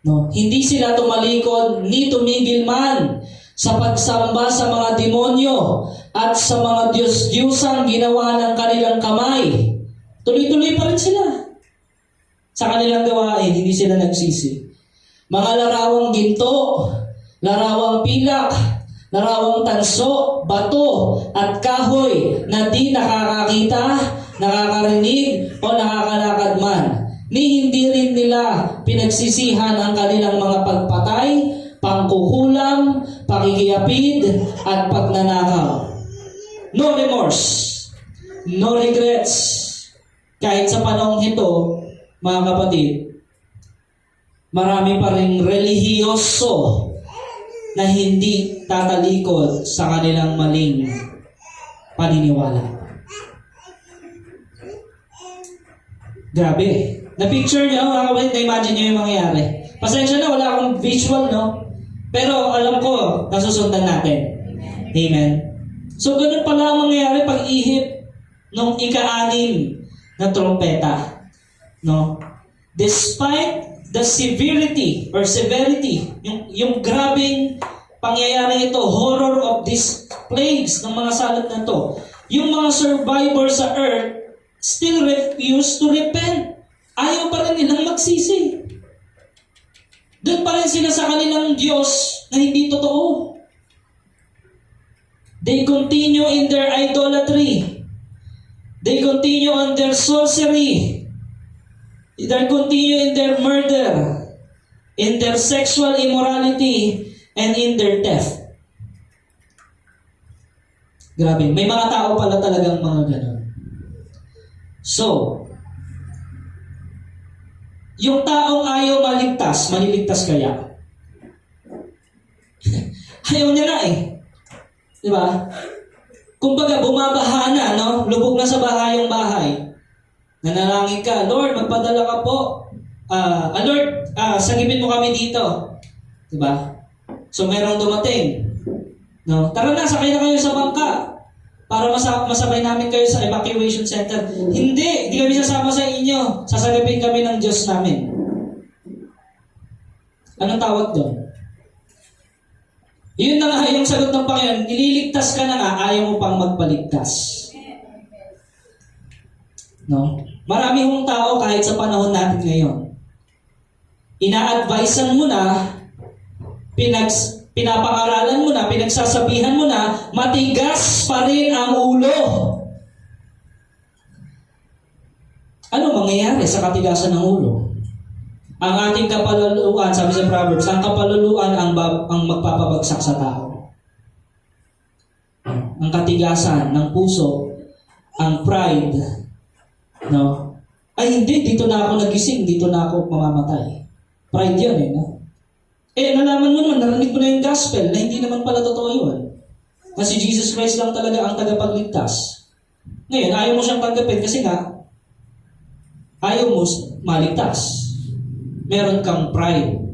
No? Hindi sila tumalikod ni tumigil man sa pagsamba sa mga demonyo at sa mga Diyos-Diyusang ginawa ng kanilang kamay. Tuloy-tuloy pa rin sila sa kanilang gawain, hindi sila nagsisi. Mga larawang ginto, larawang pilak, larawang tanso, bato, at kahoy na di nakakakita, nakakarinig, o nakakalakad man. Ni hindi rin nila pinagsisihan ang kanilang mga pagpatay, pangkukulam, pakikiyapid, at pagnanakaw. No remorse, no regrets. Kahit sa panahong ito, mga kapatid, marami pa ring relihiyoso na hindi tatalikod sa kanilang maling paniniwala. Grabe. Na-picture nyo, mga kapatid, na-imagine nyo yung mangyayari. Pasensya na, wala akong visual, Pero alam ko, nasusundan natin. Amen. So, ganun pala ang mangyayari pag ihip ng 6 na trompeta. Despite the severity, yung grabing pangyayari ito, horror of these plagues ng mga salot na to, yung mga survivors sa earth still refuse to repent. Ayaw pa rin nilang magsisi. Doon pa rin sila sa kanilang Diyos na hindi totoo. They continue in their idolatry. They continue on their sorcery. They continue in their murder, in their sexual immorality, and in their theft. Grabe, may mga tao pala talagang mga ganun. So, Yung taong ayaw maligtas, maliligtas kaya? Ayaw niya na eh. Di ba? Kumbaga, bumabaha na, no? Lubog na sa bahayang bahay. Nanalangin ka, Lord, magpadala ka po. Lord, sagipin mo kami dito. Di ba? So, merong dumating. No? Tara na, sakay na kayo sa bangka para masabay namin kayo sa evacuation center. Hindi kami sasama sa inyo. Sasagipin kami ng Diyos namin. Anong tawag doon? Yun na nga yung sagot ng Panginoon. Ililigtas ka na nga, ayaw mo pang magpaligtas. No? Marami hong tao kahit sa panahon natin ngayon. Ina-advisean mo na, pinapakaralan mo na, pinagsasabihan mo na, matigas pa rin ang ulo. Ano mangyayari sa katigasan ng ulo? Ang ating kapaluluan, sabi sa Proverbs, ang kapaluluan ang magpapabagsak sa tao. Ang katigasan ng puso, ang pride, no? Ay hindi, dito na ako nagising, dito na ako mamamatay. Pride yun eh, no? Nalaman mo naman, narinig mo na yung gospel na hindi naman pala totoo yun. Kasi Jesus Christ lang talaga ang tagapagligtas. Ngayon, ayaw mo siyang tanggapin kasi nga, ayaw mo maligtas. Meron kang pride.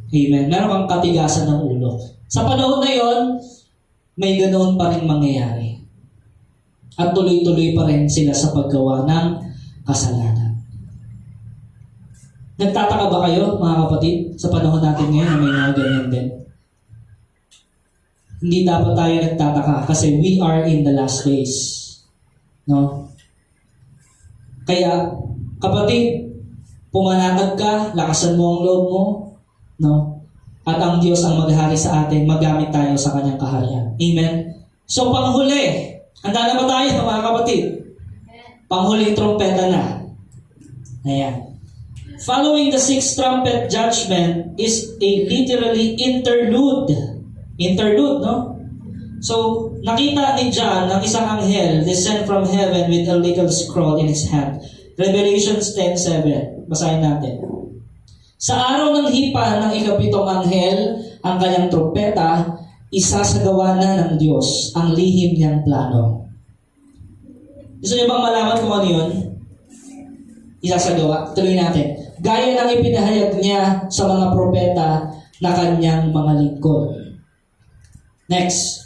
Amen. Meron kang katigasan ng ulo. Sa panahon na yon, may ganoon pa rin mangyayari. At tuloy-tuloy pa rin sila sa paggawa ng kasalanan. Nagtataka ba kayo, mga kapatid, sa panahon natin ngayon na may mga ganyan din? Hindi dapat tayo nagtataka kasi we are in the last days. No? Kaya, kapatid, pumanatag ka, lakasan mo ang loob mo, no? At ang Diyos ang maghari sa atin, magamit tayo sa kanyang kaharian. Amen? So, panghuli. Handa na ba tayo, mga kapatid? Panghuling trumpeta na. Ayan. Following the sixth trumpet judgment is a literally interlude. Interlude, no? So, nakita ni John ng isang anghel descend from heaven with a little scroll in his hand. Revelations 10:7. Basahin natin. Sa araw ng hipa ng ikapitong anghel, ang kanyang trumpeta, isasagawa na ng Diyos ang lihim niyang plano. Gusto niyo bang malaman kung ano yun? Isasagawa. Tuloy natin. Gaya ng ipinahayag niya sa mga propeta na kanyang mga lingkod. Next.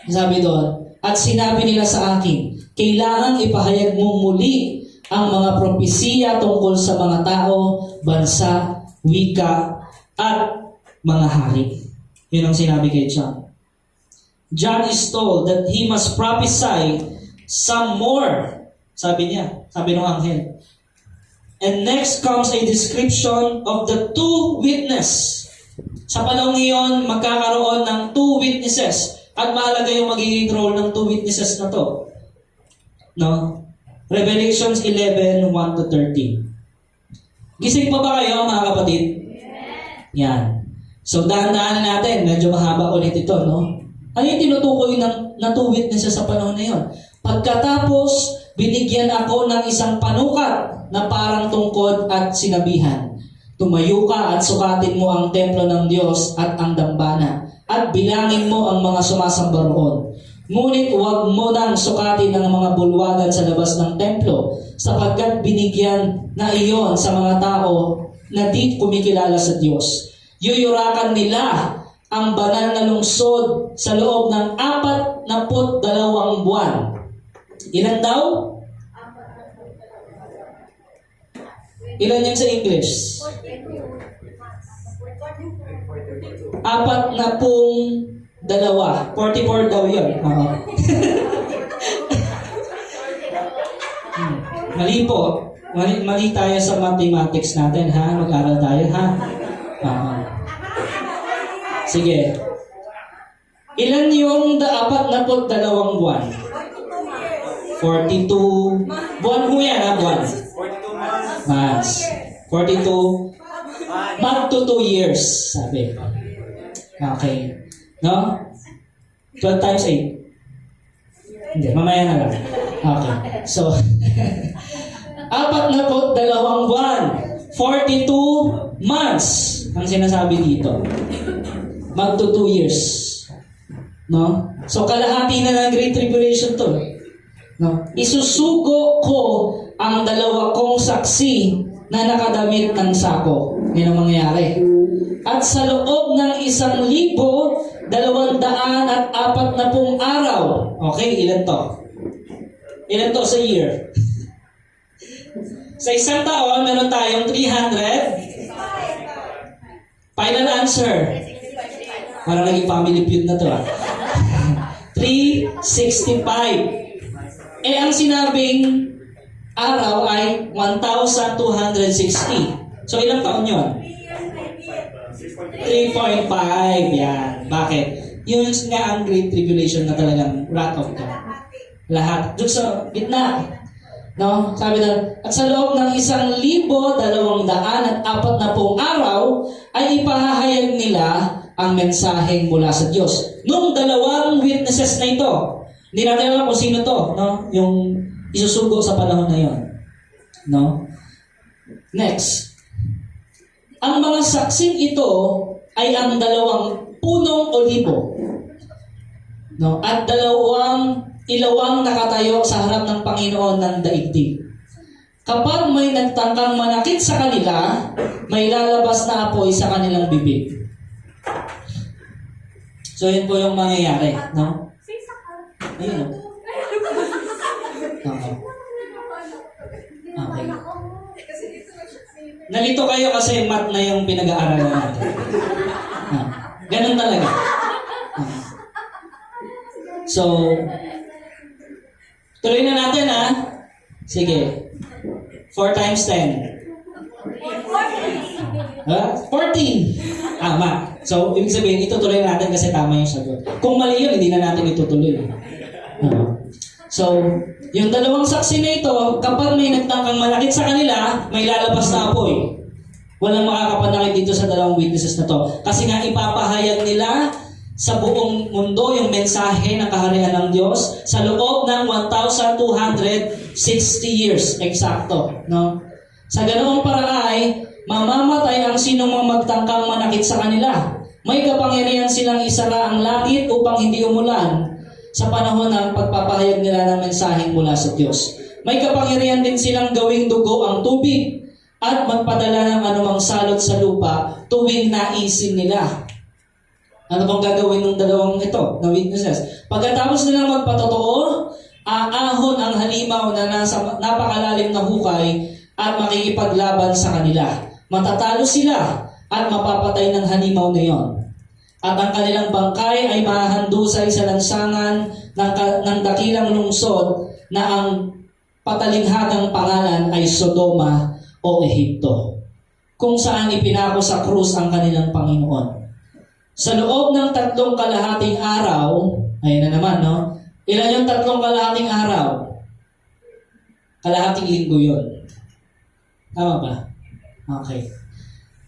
Sabi doon, at sinabi nila sa akin, kailangang ipahayag mo muli ang mga propesiya tungkol sa mga tao, bansa, wika, at mga hari. Yun ang sinabi kay John. John is told that he must prophesy some more. Sabi niya, sabi ng anghel. And next comes a description of the two witnesses. Sa panahon ngayon, magkakaroon ng two witnesses. At mahalaga yung magiging role ng two witnesses na to. No? Revelations 11:1-13. Gising pa ba kayo, mga kapatid? Yan. So, dahan-dahanan natin. Medyo mahaba ulit ito, no? Ano yung tinutukoy ng two witnesses sa panahon na yun? Pagkatapos, binigyan ako ng isang panukat na parang tungkod at sinabihan. Tumayo ka at sukatin mo ang templo ng Diyos at ang dambana at bilangin mo ang mga sumasamba roon. Ngunit huwag mo nang sukatin ang mga bulwagan sa labas ng templo sapagkat binigyan na iyon sa mga tao na di kumikilala sa Diyos. Yuyurakan nila ang banal na lungsod sa loob ng 42 buwan. Ilan daw? Ilan yan sa English? 42. 44 daw yun. Mali po. Mali tayo sa mathematics natin, ha? Mag-aral tayo, ha? Sige. Ilan yung 42 buwan? 42 buwan ho yan, ha? Buwan. 42 months. 42 mag to 2 years, sabi. Okay. No? 12 times 8. Hindi, mamaya na lang. Okay. So, 42 buwan. 42 months ang sinasabi dito. Magto 2 years. No? So kalahati na ng Great Tribulation to. No? Isusugo ko ang dalawa kong saksi na nakadamit ng sako. Yan ang mangyayari. At sa loob ng 1,240 araw. Okay, ilan to? Ilan to sa year? Sa isang taon, meron tayong 300. Final answer. Parang naging family feud na to. 365. Ang sinabing araw ay 1,260. So, ilang taon yun? 3.5. Yan. Bakit? Yun nga ang Great Tribulation na talagang wrath of God. Lahat. Doon sa gitna. No? Sabi na, at sa loob ng 1,240 araw ay ipahahayag nila ang mensaheng mula sa Diyos. Nung dalawang witnesses na ito, hindi natin alam kung sino to, no? Yung isusugo sa panahon na yon. No? Next. Ang mga saksing ito ay ang dalawang punong olibo. No? At dalawang ilawang nakatayo sa harap ng Panginoon ng daigdig. Kapag may nagtangkang manakit sa kanila, may lalabas na apoy sa kanilang bibig. So, yun po yung mangyayari. No? Ayun. Okay. Okay. Nalito kayo kasi math na yung pinag-aaralan natin. Ganun talaga. So, tuloy na natin Sige. 4 times 10. 14. So, ibig sabihin, itutuloy natin kasi tama yung sagot. Kung mali yun, hindi na natin itutuloy. So, yung dalawang saksi na ito, kapag may nagtangkang malakit sa kanila, may lalabas na apoy. Walang makakapanakit dito sa dalawang witnesses na to. Kasi nga ipapahayag nila sa buong mundo yung mensahe ng kaharian ng Diyos sa loob ng 1,260 years. Eksakto. No? Sa ganoong paraan, mamamatay ang sinong magtangkang manakit sa kanila. May kapangyarihan silang isara ang langit upang hindi umulan sa panahon ng pagpapahayag nila ng mensaheng mula sa Diyos. May kapangyarihan din silang gawing dugo ang tubig at magpadala ng anumang salot sa lupa tuwing naisin nila. Ano bang gagawin ng dalawang ito na witnesses? Pagkatapos nilang magpatotoo, aahon ang halimaw na nasa napakalalim na hukay at makikipaglaban sa kanila. Matatalo sila at mapapatay ng halimaw na iyon. At ang kanilang bangkay ay mahahandusay sa lansangan ng dakilang lungsod na ang patalinghagang pangalan ay Sodoma o Ehipto, kung saan ipinako sa krus ang kanilang Panginoon. Sa loob ng 3 kalahating araw, ayun na naman, no? Ilan yung 3 kalahating araw? Kalahating linggo yun. Tama ba? Okay.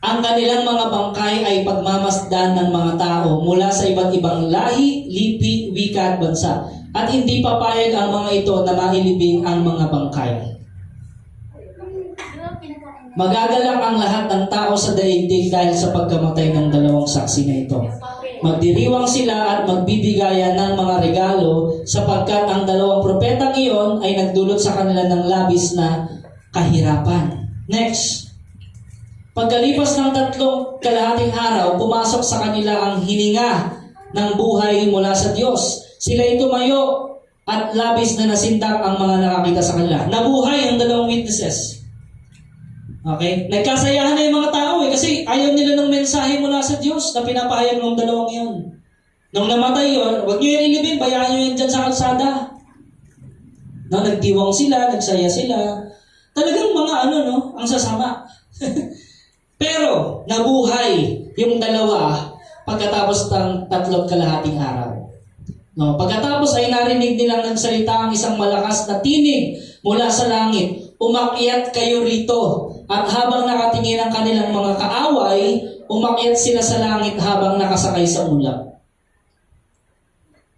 Ang kanilang mga bangkay ay pagmamasdan ng mga tao mula sa iba't ibang lahi, lipi, wika at bansa. At hindi papayag ang mga ito na mailibing ang mga bangkay. Magagalak ang lahat ng tao sa daigdig dahil sa pagkamatay ng dalawang saksi na ito. Magdiriwang sila at magbibigayan ng mga regalo sapagkat ang dalawang propetang iyon ay nagdulot sa kanila ng labis na kahirapan. Next. Pagkalipas ng 3 kalahating araw, pumasok sa kanila ang hininga ng buhay mula sa Diyos. Sila'y tumayo at labis na nasindak ang mga nakakita sa kanila. Nabuhay ang dalawang witnesses. Okay? Nagkasayahan na yung mga tao kasi ayaw nila ng mensahe mula sa Diyos na pinapahayag ng dalawang yun. Nung namatay yun, huwag nyo yan ilibing, bayaan nyo yan dyan sa kalsada. No, nagdiwang sila, nagsaya sila. Talagang mga ang sasama. Pero, nabuhay yung dalawa pagkatapos ng 3 kalahating araw. No, pagkatapos ay narinig nilang nagsalita ang isang malakas na tinig mula sa langit. Umakyat kayo rito. At habang nakatingin ang kanilang mga kaaway, umakyat sila sa langit habang nakasakay sa ulap.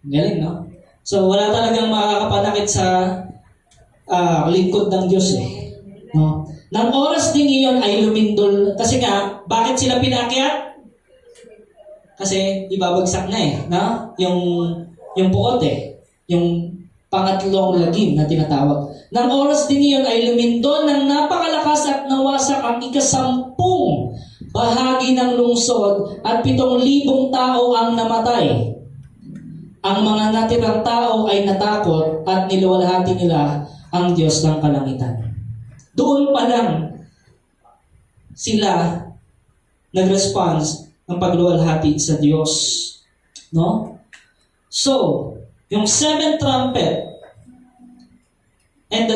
Galing, no? So, wala talagang makakapanakit sa lingkod ng Diyos No? Nang oras ding iyon ay lumindol. Kasi nga, bakit sila pinaakyat? Kasi ibabagsak na no? Yung puot yung pangatlong lagim na tinatawag. Nang oras din iyon ay lumindol ng napakalakas at nawasak ang ikasampung bahagi ng lungsod at 7,000 tao ang namatay. Ang mga natirang tao ay natakot at niluwalhati nila ang Diyos ng kalangitan. Doon pa lang sila nag-response ng pagluwalhati sa Diyos. No? So, yung seventh trumpet, and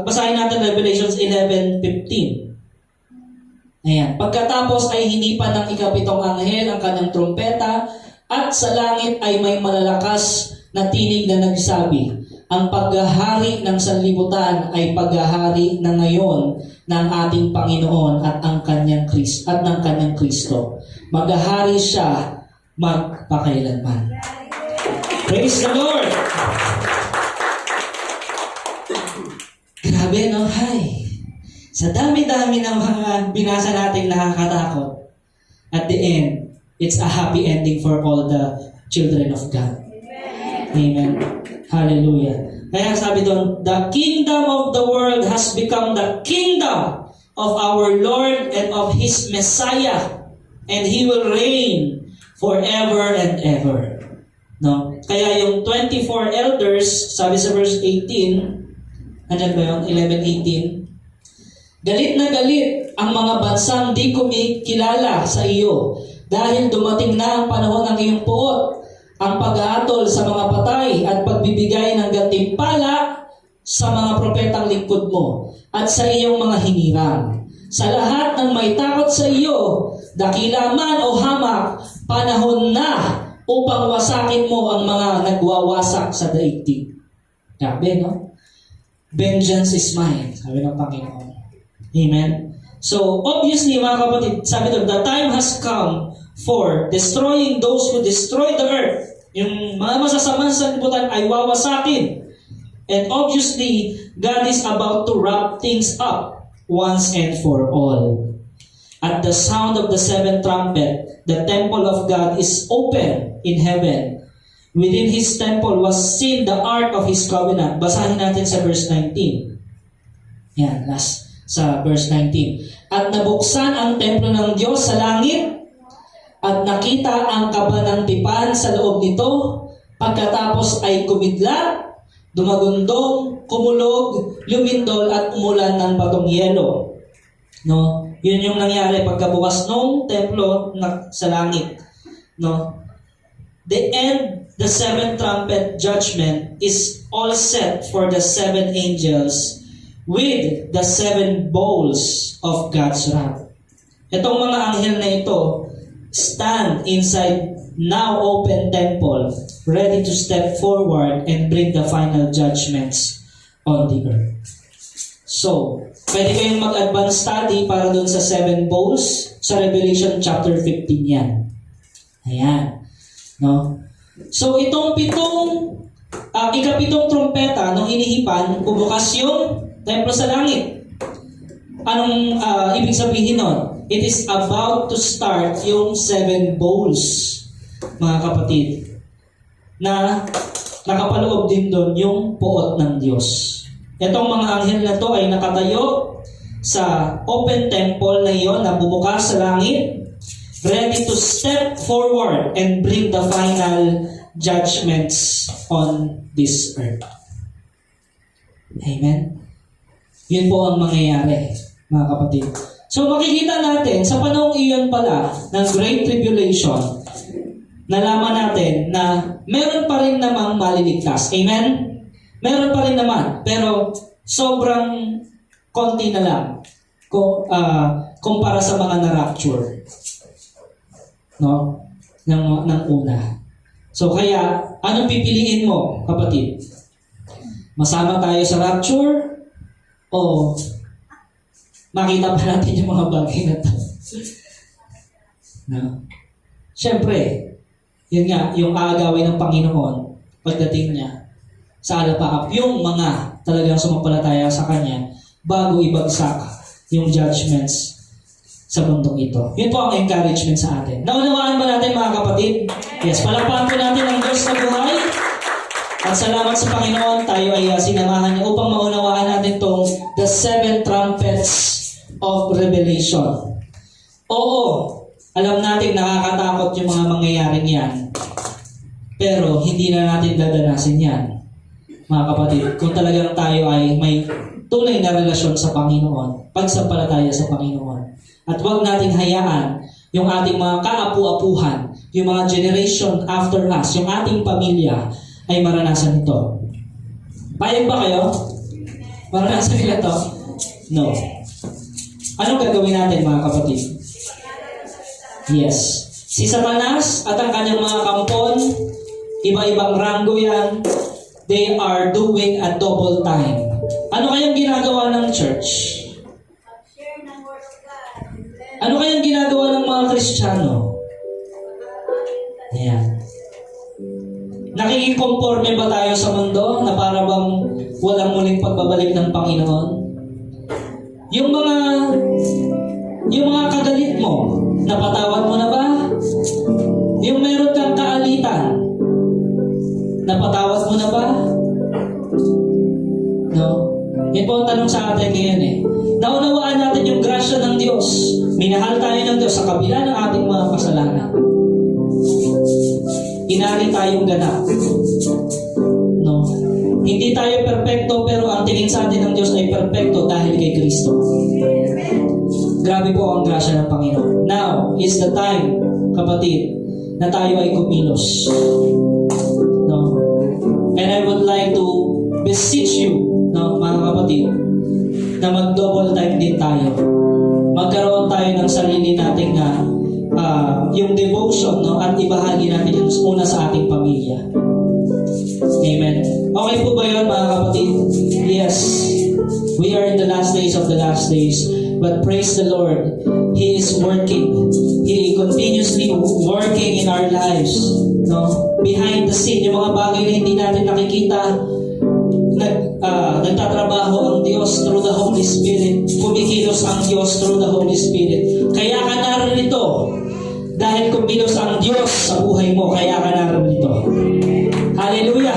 basahin natin Revelations 11:15. Ayan. Pagkatapos ay hinipan ng ikapitong anghel ang kanyang trumpeta at sa langit ay may malalakas na tinig na nagsabi, ang paghahari ng sanlibutan ay paghahari na ngayon ng ating Panginoon at ng kanyang Kristo. Maghahari siya magpakailanman. Praise the Lord! Grabe, no? Hi! Sa dami-dami ng mga binasa nating nakakatakot, at the end, it's a happy ending for all the children of God. Amen. Hallelujah. Kaya sabi doon, the kingdom of the world has become the kingdom of our Lord and of His Messiah, and He will reign forever and ever. No? Kaya yung 24 elders, sabi sa verse 18, andyan ba yun? 11:18. Galit na galit ang mga bansang di kumikilala sa iyo dahil dumating na ang panahon ng iyong puot, ang pag-aatol sa mga patay at pagbibigay ng gantimpala sa mga propetang lingkod mo at sa iyong mga hinirang. Sa lahat ng may takot sa iyo, dakila man o hamak, panahon na upang wasakin mo ang mga nagwawasak sa daigdig. Grabe, no? Vengeance is mine, sabi ng Panginoon. Amen? So, obviously, mga kapatid, sabi doon, the time has come for destroying those who destroy the earth. Yung mga masasamang sanlibutan ay wawasakin. And obviously, God is about to wrap things up once and for all. At the sound of the seventh trumpet, the temple of God is open in heaven. Within His temple was seen the ark of His covenant. Basahin natin sa verse 19. Yan, last sa verse 19. At nabuksan ang templo ng Diyos sa langit at nakita ang kaba ng tipan sa loob nito. Pagkatapos ay kumidlat, dumagundong, kumulog, lumindol at umulan ng batong yelo. No? Yun yung nangyari pagkabukas ng templo sa langit. No? The end, the seventh trumpet judgment is all set for the seven angels with the seven bowls of God's wrath. Itong mga anghel na ito stand inside now open temple, ready to step forward and bring the final judgments on the earth. So, pwede kayong mag-advance study para dun sa seven bowls sa Revelation chapter 15 yan. Ayan. No? So, itong ikapitong trumpeta nung hinihipan, bubukas yung templo sa langit. Anong ibig sabihin nun? It is about to start yung seven bowls, mga kapatid, na nakapaloob din doon yung puot ng Diyos. Itong mga anghel na to ay nakatayo sa open temple na iyon na bumukas sa langit, ready to step forward and bring the final judgments on this earth. Amen? Yun po ang mangyayari, mga kapatid. So makikita natin, sa panahong iyon pala ng Great Tribulation, nalaman natin na meron pa rin namang maliligtas. Amen? Meron pa rin naman, pero sobrang konti na lang kumpara sa mga na-rapture. No? Ng una. So kaya, anong pipiliin mo, kapatid? Masama tayo sa rapture o makita pa natin yung mga bagay na to? No? Siyempre, yun nga, yung aagawin ng Panginoon pagdating niya sa alapaap, yung mga talagang sumampalataya sa Kanya, bago ibagsak yung judgments sa mundong ito. Yun po ang encouragement sa atin. Naunawaan ba natin mga kapatid? Yes, palakpakan po natin ang Diyos na buhay. At salamat sa Panginoon, tayo ay sinamahan niya upang maunawaan natin itong the 7 trumpets of Revelation. Oo, alam natin nakakatakot yung mga mangyayaring yan. Pero hindi na natin dadanasin yan, mga kapatid. Kung talagang tayo ay may tunay na relasyon sa Panginoon, pagsampalataya sa Panginoon. At huwag natin hayaan yung ating mga kaapu-apuhan, yung mga generation after us, yung ating pamilya, ay maranasan ito. Payag ba kayo? Maranasan nila ito? No. Anong gagawin natin mga kapatid? Yes. Si Satanas at ang kanyang mga kampon, iba-ibang ranggo yan, they are doing a double time. Ano kayang ginagawa ng church? Ano kayang ginagawa ng mga Kristiyano? Ayan. Nakikikonforme ba tayo sa mundo na para bang walang muling pagbabalik ng Panginoon? Yung mga kagalit mo, napatawad mo na ba? Yung meron kang kaalitan, napatawad mo na ba? No? Yan po ang tanong sa atin ngayon eh. Naunawaan natin yung grasya ng Diyos. Minahal tayo ng Diyos sa kabila ng ating mga kasalanan. Inari tayong ganap. No? Hindi tayo perfecto, pero ang tingin sa atin ng Diyos ay perfecto dahil kay Kristo. Grabe po ang grasya ng Panginoon. Now is the time, kapatid, na tayo ay kumilos. No? And I would like to beseech you, no, mga kapatid, na mag-double time din tayo. Magkaroon tayo ng sarili nating yung devotion, no, at ibahagi natin yung una sa ating pamilya. Amen. Okay po ba yun mga kapatid? Yes. We are in the last days of the last days. But praise the Lord. He is working. He continuously working in our lives. No? Behind the scene, yung mga bagay na hindi natin nakikita, nagtatrabaho ang Diyos through the Holy Spirit. Kumikilos ang Diyos through the Holy Spirit. Kaya ka narito. Dahil kumilos ang Diyos sa buhay mo, kaya ka narito. Hallelujah!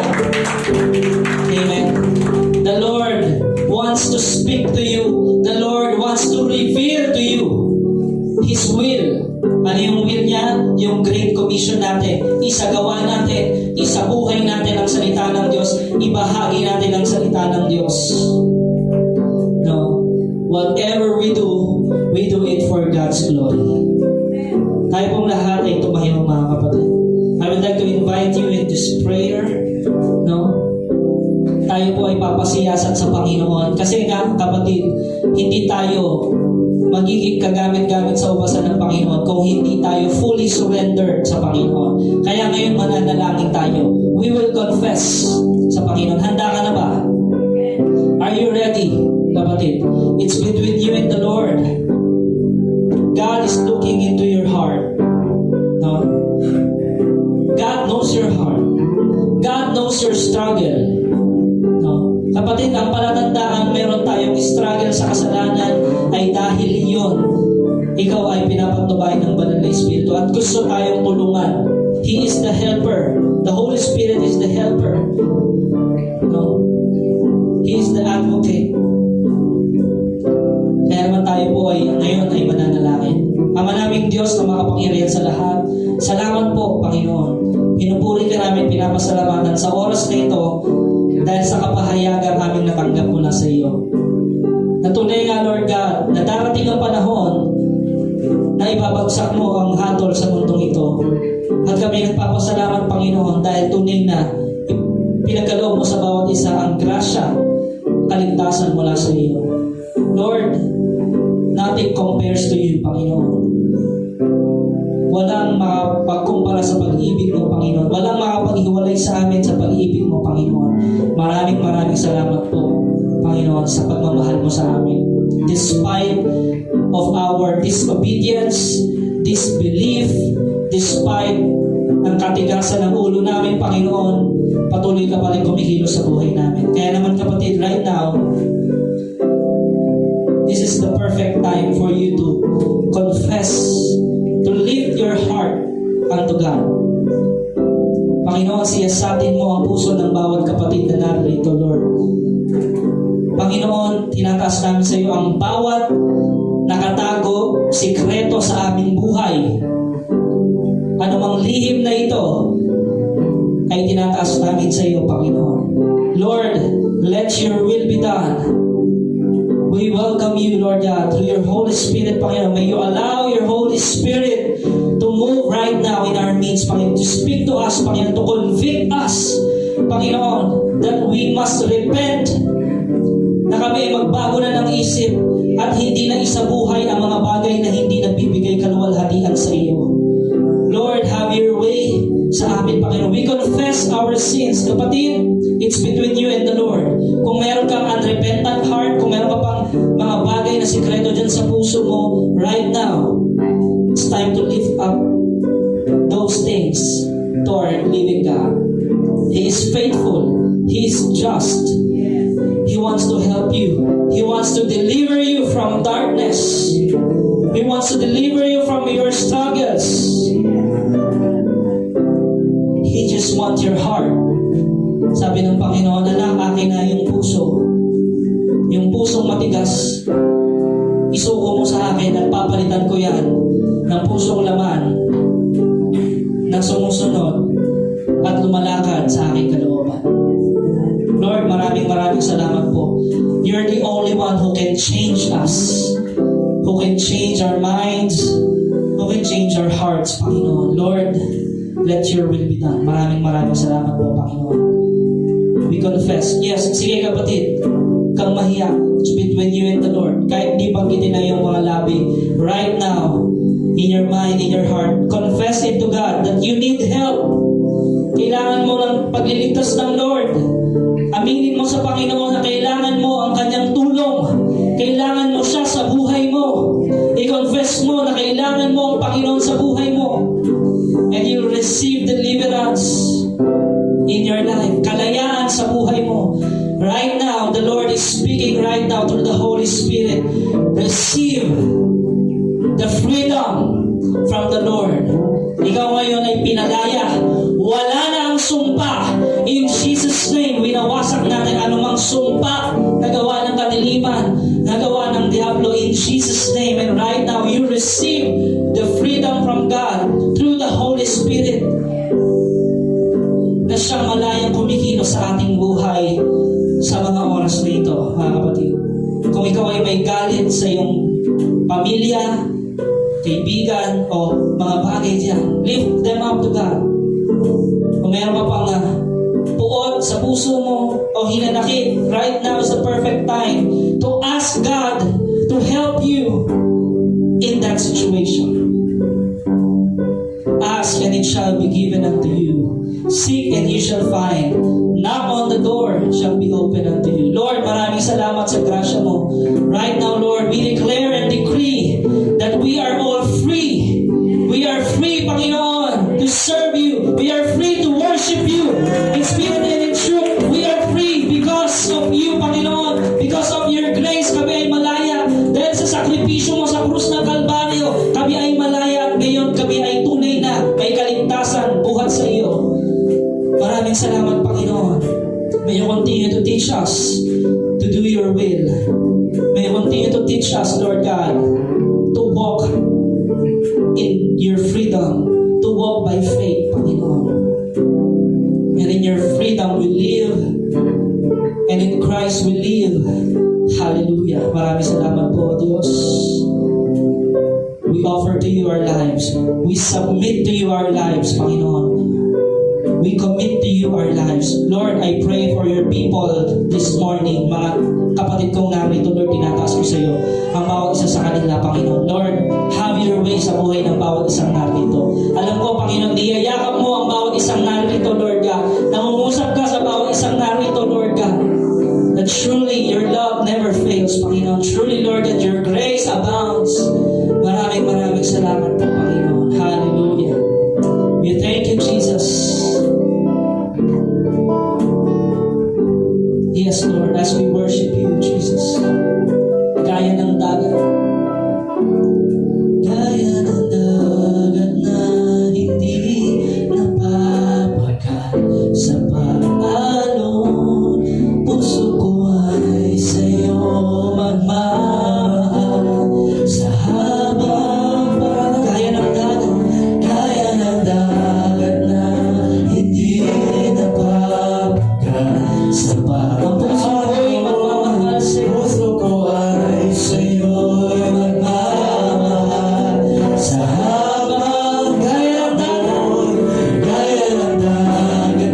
Amen. The Lord wants to speak to you. The Lord wants to reveal to you His will. Ano yung will niya? Yung Great Commission natin. Isagawa natin, isabuhay natin ang salita ng Diyos, ibahagi natin ang salita ng Diyos. No? Whatever we do it for God's glory. Tayo pong lahat ay tumahimang mga kapatid. I would like to invite you in this prayer. No? Tayo po ay papasiyasat sa Panginoon. Kasi nga, kapatid, hindi tayo magiging kagamit-gamit sa ubasan ng Panginoon kung hindi tayo fully surrendered sa Panginoon. Kaya ngayon mananalangin tayo. We will confess sa Panginoon. Handa ka na ba? Are you ready, kapatid? It's between you and the Lord. God is looking into your heart. No? God knows your heart. God knows your struggle. No? Kapatid, ang palatandaan meron tayong struggle sa kasalanan ay dahil iyon, ikaw ay pinapatnubayan ng Banal na Espiritu at gusto tayong tulungan. He is the helper. The Holy Spirit is the helper. No? He is the advocate. Kaya naman tayo po ay ngayon ay mananalangin. Ama naming Diyos na makapangyarihan sa lahat, salamat po, Panginoon. Pinupuri ka namin, pinapasalamatan sa oras na ito dahil sa kapahayagan aming natanggap mula sa iyo. Natunay nga, Lord God, na darating ang panahon na ibabagsak mo ang hatol sa mundong ito. At kami nagpapasalamat, Panginoon, dahil tunay na pinagkaloob mo sa bawat isa ang grasya, kaligtasan mula sa iyo. Lord, nothing compares to you, Panginoon. Walang makapagkumpara sa pag-ibig mo, Panginoon. Walang makapaghiwalay sa amin sa pag-ibig mo, Panginoon. Maraming salamat po, Panginoon, sa pagmamahal mo sa amin. Despite of our disobedience, disbelief, despite ang katigasan ng ulo namin, Panginoon, patuloy ka pa rin kumikilos sa buhay namin. Kaya naman, kapatid, right now, is the perfect time for you to confess, to lift your heart unto God. Panginoon, siyasatin mo ang puso ng bawat kapatid na narito, Lord. Panginoon, tinataas namin sa iyo ang bawat nakatago, sikreto sa aming buhay. Anumang lihim na ito, ay tinataas namin sa iyo, Panginoon. Lord, let your will be done. We welcome you, Lord God, through your Holy Spirit, Panginoon. May you allow your Holy Spirit to move right now in our midst, Panginoon, to speak to us, Panginoon, to convict us, Panginoon, that we must repent, na kami ay magbago na ng isip at hindi na isabuhay ang mga bagay na hindi nagbibigay kaluwalhatian sa iyo. Lord, have your way sa amin, Panginoon. We confess our sins. Kapatid, it's between you and the Lord. Kung meron kang unrepentant heart, kung meron ka pang mga bagay na sikreto dyan sa puso mo, right now, it's time to lift up those things to our living God. He is faithful. He is just. He wants to help you. He wants to deliver you from darkness. He wants to deliver you from your struggles. He just wants your heart. Sabi ng Panginoon, anak, akin na yung puso. Yung pusong matigas. Isuko mo sa akin at papalitan ko yan ng pusong laman na sumusunod at lumalakad sa aking kalooban. Lord, maraming salamat po. You're the only one who can change us, who can change our minds, who can change our hearts, Panginoon. Lord, let your will be done. Maraming salamat po, Panginoon. We confess. Yes, sige kapatid, kang mahiya. It's between you and the Lord. Kahit di banggitin na yung mga labi, right now, in your mind, in your heart, confess it to God that you need help. Kailangan mo ng pagliligtas ng Lord. Aminin mo sa Panginoon na kailangan mo ang kanyang tulong. Kailangan mo siya sa buhay mo. I-confess mo na kailangan mo ang Panginoon sa buhay mo. And you'll receive deliverance in your life. Kalayaan sa buhay mo. Right now, the Lord is speaking right now through the Holy Spirit. Receive the freedom from the Lord. Ikaw ngayon ay pinalaya. Wala na ang sumpa. In Jesus' name, winawasak natin anumang sumpa na gawa ng kadiliman, na gawa ng Diablo in Jesus' name. And right now, you receive the freedom from God through the Holy Spirit na siyang malayang kumikilos sa ating buhay sa mga oras na ito, mga kapatid. Kung ikaw ay may galit sa iyong pamilya, kaibigan, o mga bagay dyan, lift them up to God. Kung meron ka pang puot sa puso mo o hinanakit, right now is the perfect time to ask God to help you in that situation. Ask and it shall be given unto you. Seek and you shall find. Knock on the door, it shall be open unto you. Lord, maraming salamat sa grasya mo. Right now, Lord, we declare and decree that we are all free. We are free, Panginoon, to serve you. We are free to worship you in spirit and in truth. We are free because of you, Panginoon. Because of your grace, kami ay malaya. Dahil sa sakripisyo mo sa krus ng Kalbaryo, kami ay malaya at ngayon kami ay tunay na may kaligtasan buhat sa iyo. Maraming salamat, Panginoon. May you continue to teach us to do your will. May you continue to teach us, Lord God, to walk in your freedom, to walk by faith, Panginoon. And in your freedom we live, and in Christ we live. Hallelujah. Maraming salamat po, Diyos. We offer to you our lives. We submit to you our lives, Panginoon. We commit to you our lives. Lord, I pray for your people this morning. Mga kapatid kong narito, Lord, tinataas ko sa iyo ang bawat isa sa kanila, Panginoon. Lord, have your way sa buhay ng bawat isang narito. Alam ko, Panginoon, niyayakap mo ang bawat isang narito, Lord God. Nangungusap ka sa bawat isang narito, Lord God. That truly your love never fails, Panginoon. Truly, Lord, that your grace abounds. Maraming salamat po, Panginoon. Hallelujah. We thank you, Jesus. Yes, Lord, as we worship you, Jesus, gaya ng dagat. Gaya ng dagat na hindi napapagat sa pag-alon. Puso ko ay sa'yo magmamahal sa habang gaya ng dagat. Gaya ng dagat na hindi napapagat sa pag-alon. Puso ko ay sa'yo magmamahal sa habang gaya ng dagat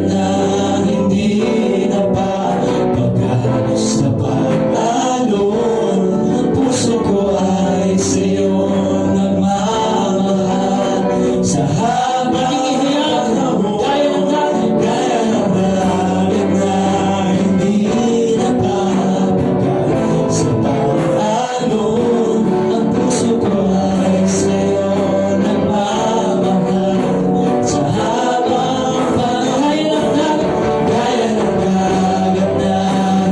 na hindi napapagat sa pag-alon. Ang puso ko ay sa'yo nagmamahal sa habang gaya ng dagat na hindi napapagat sa pag-alon. Ang puso ko ay sa'yo nagmamahal sa habang gaya ng dagat na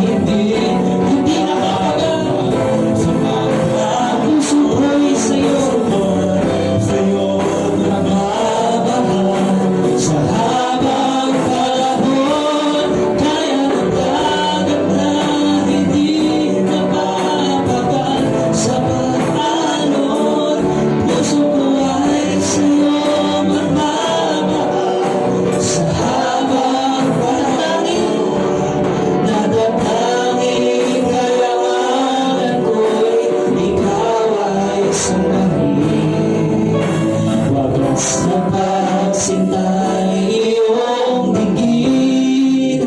hindi napapagat sa pag-alon. Ang puso ko ay sa'yo nagmamahal sa habang panahon. Gaya ng dagat na hindi napapagat sa pag-alon. Puso ko ay sa'yo magmamahal sa habang natatanging kayawanan ko'y ikaw ay sumahig. Wagas na pagsintay iyong digin,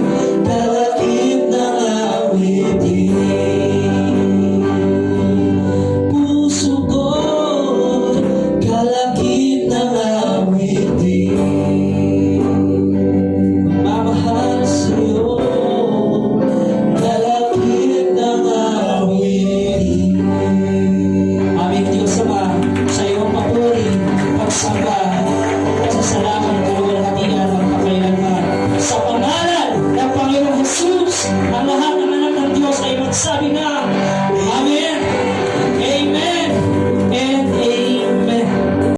kalakip ng awitin. Puso ko, kalakip ng awitin. Magmamahal sa'yo, kalakip ng awitin. Aming Diyos Ama, sa iyong papuri, pagsamba, pasasalamat at kaluwalhatian ng kapailanman. Sa pangalan ng Panginoong Jesus, ang lahat ng anak ng Diyos ay magsabi na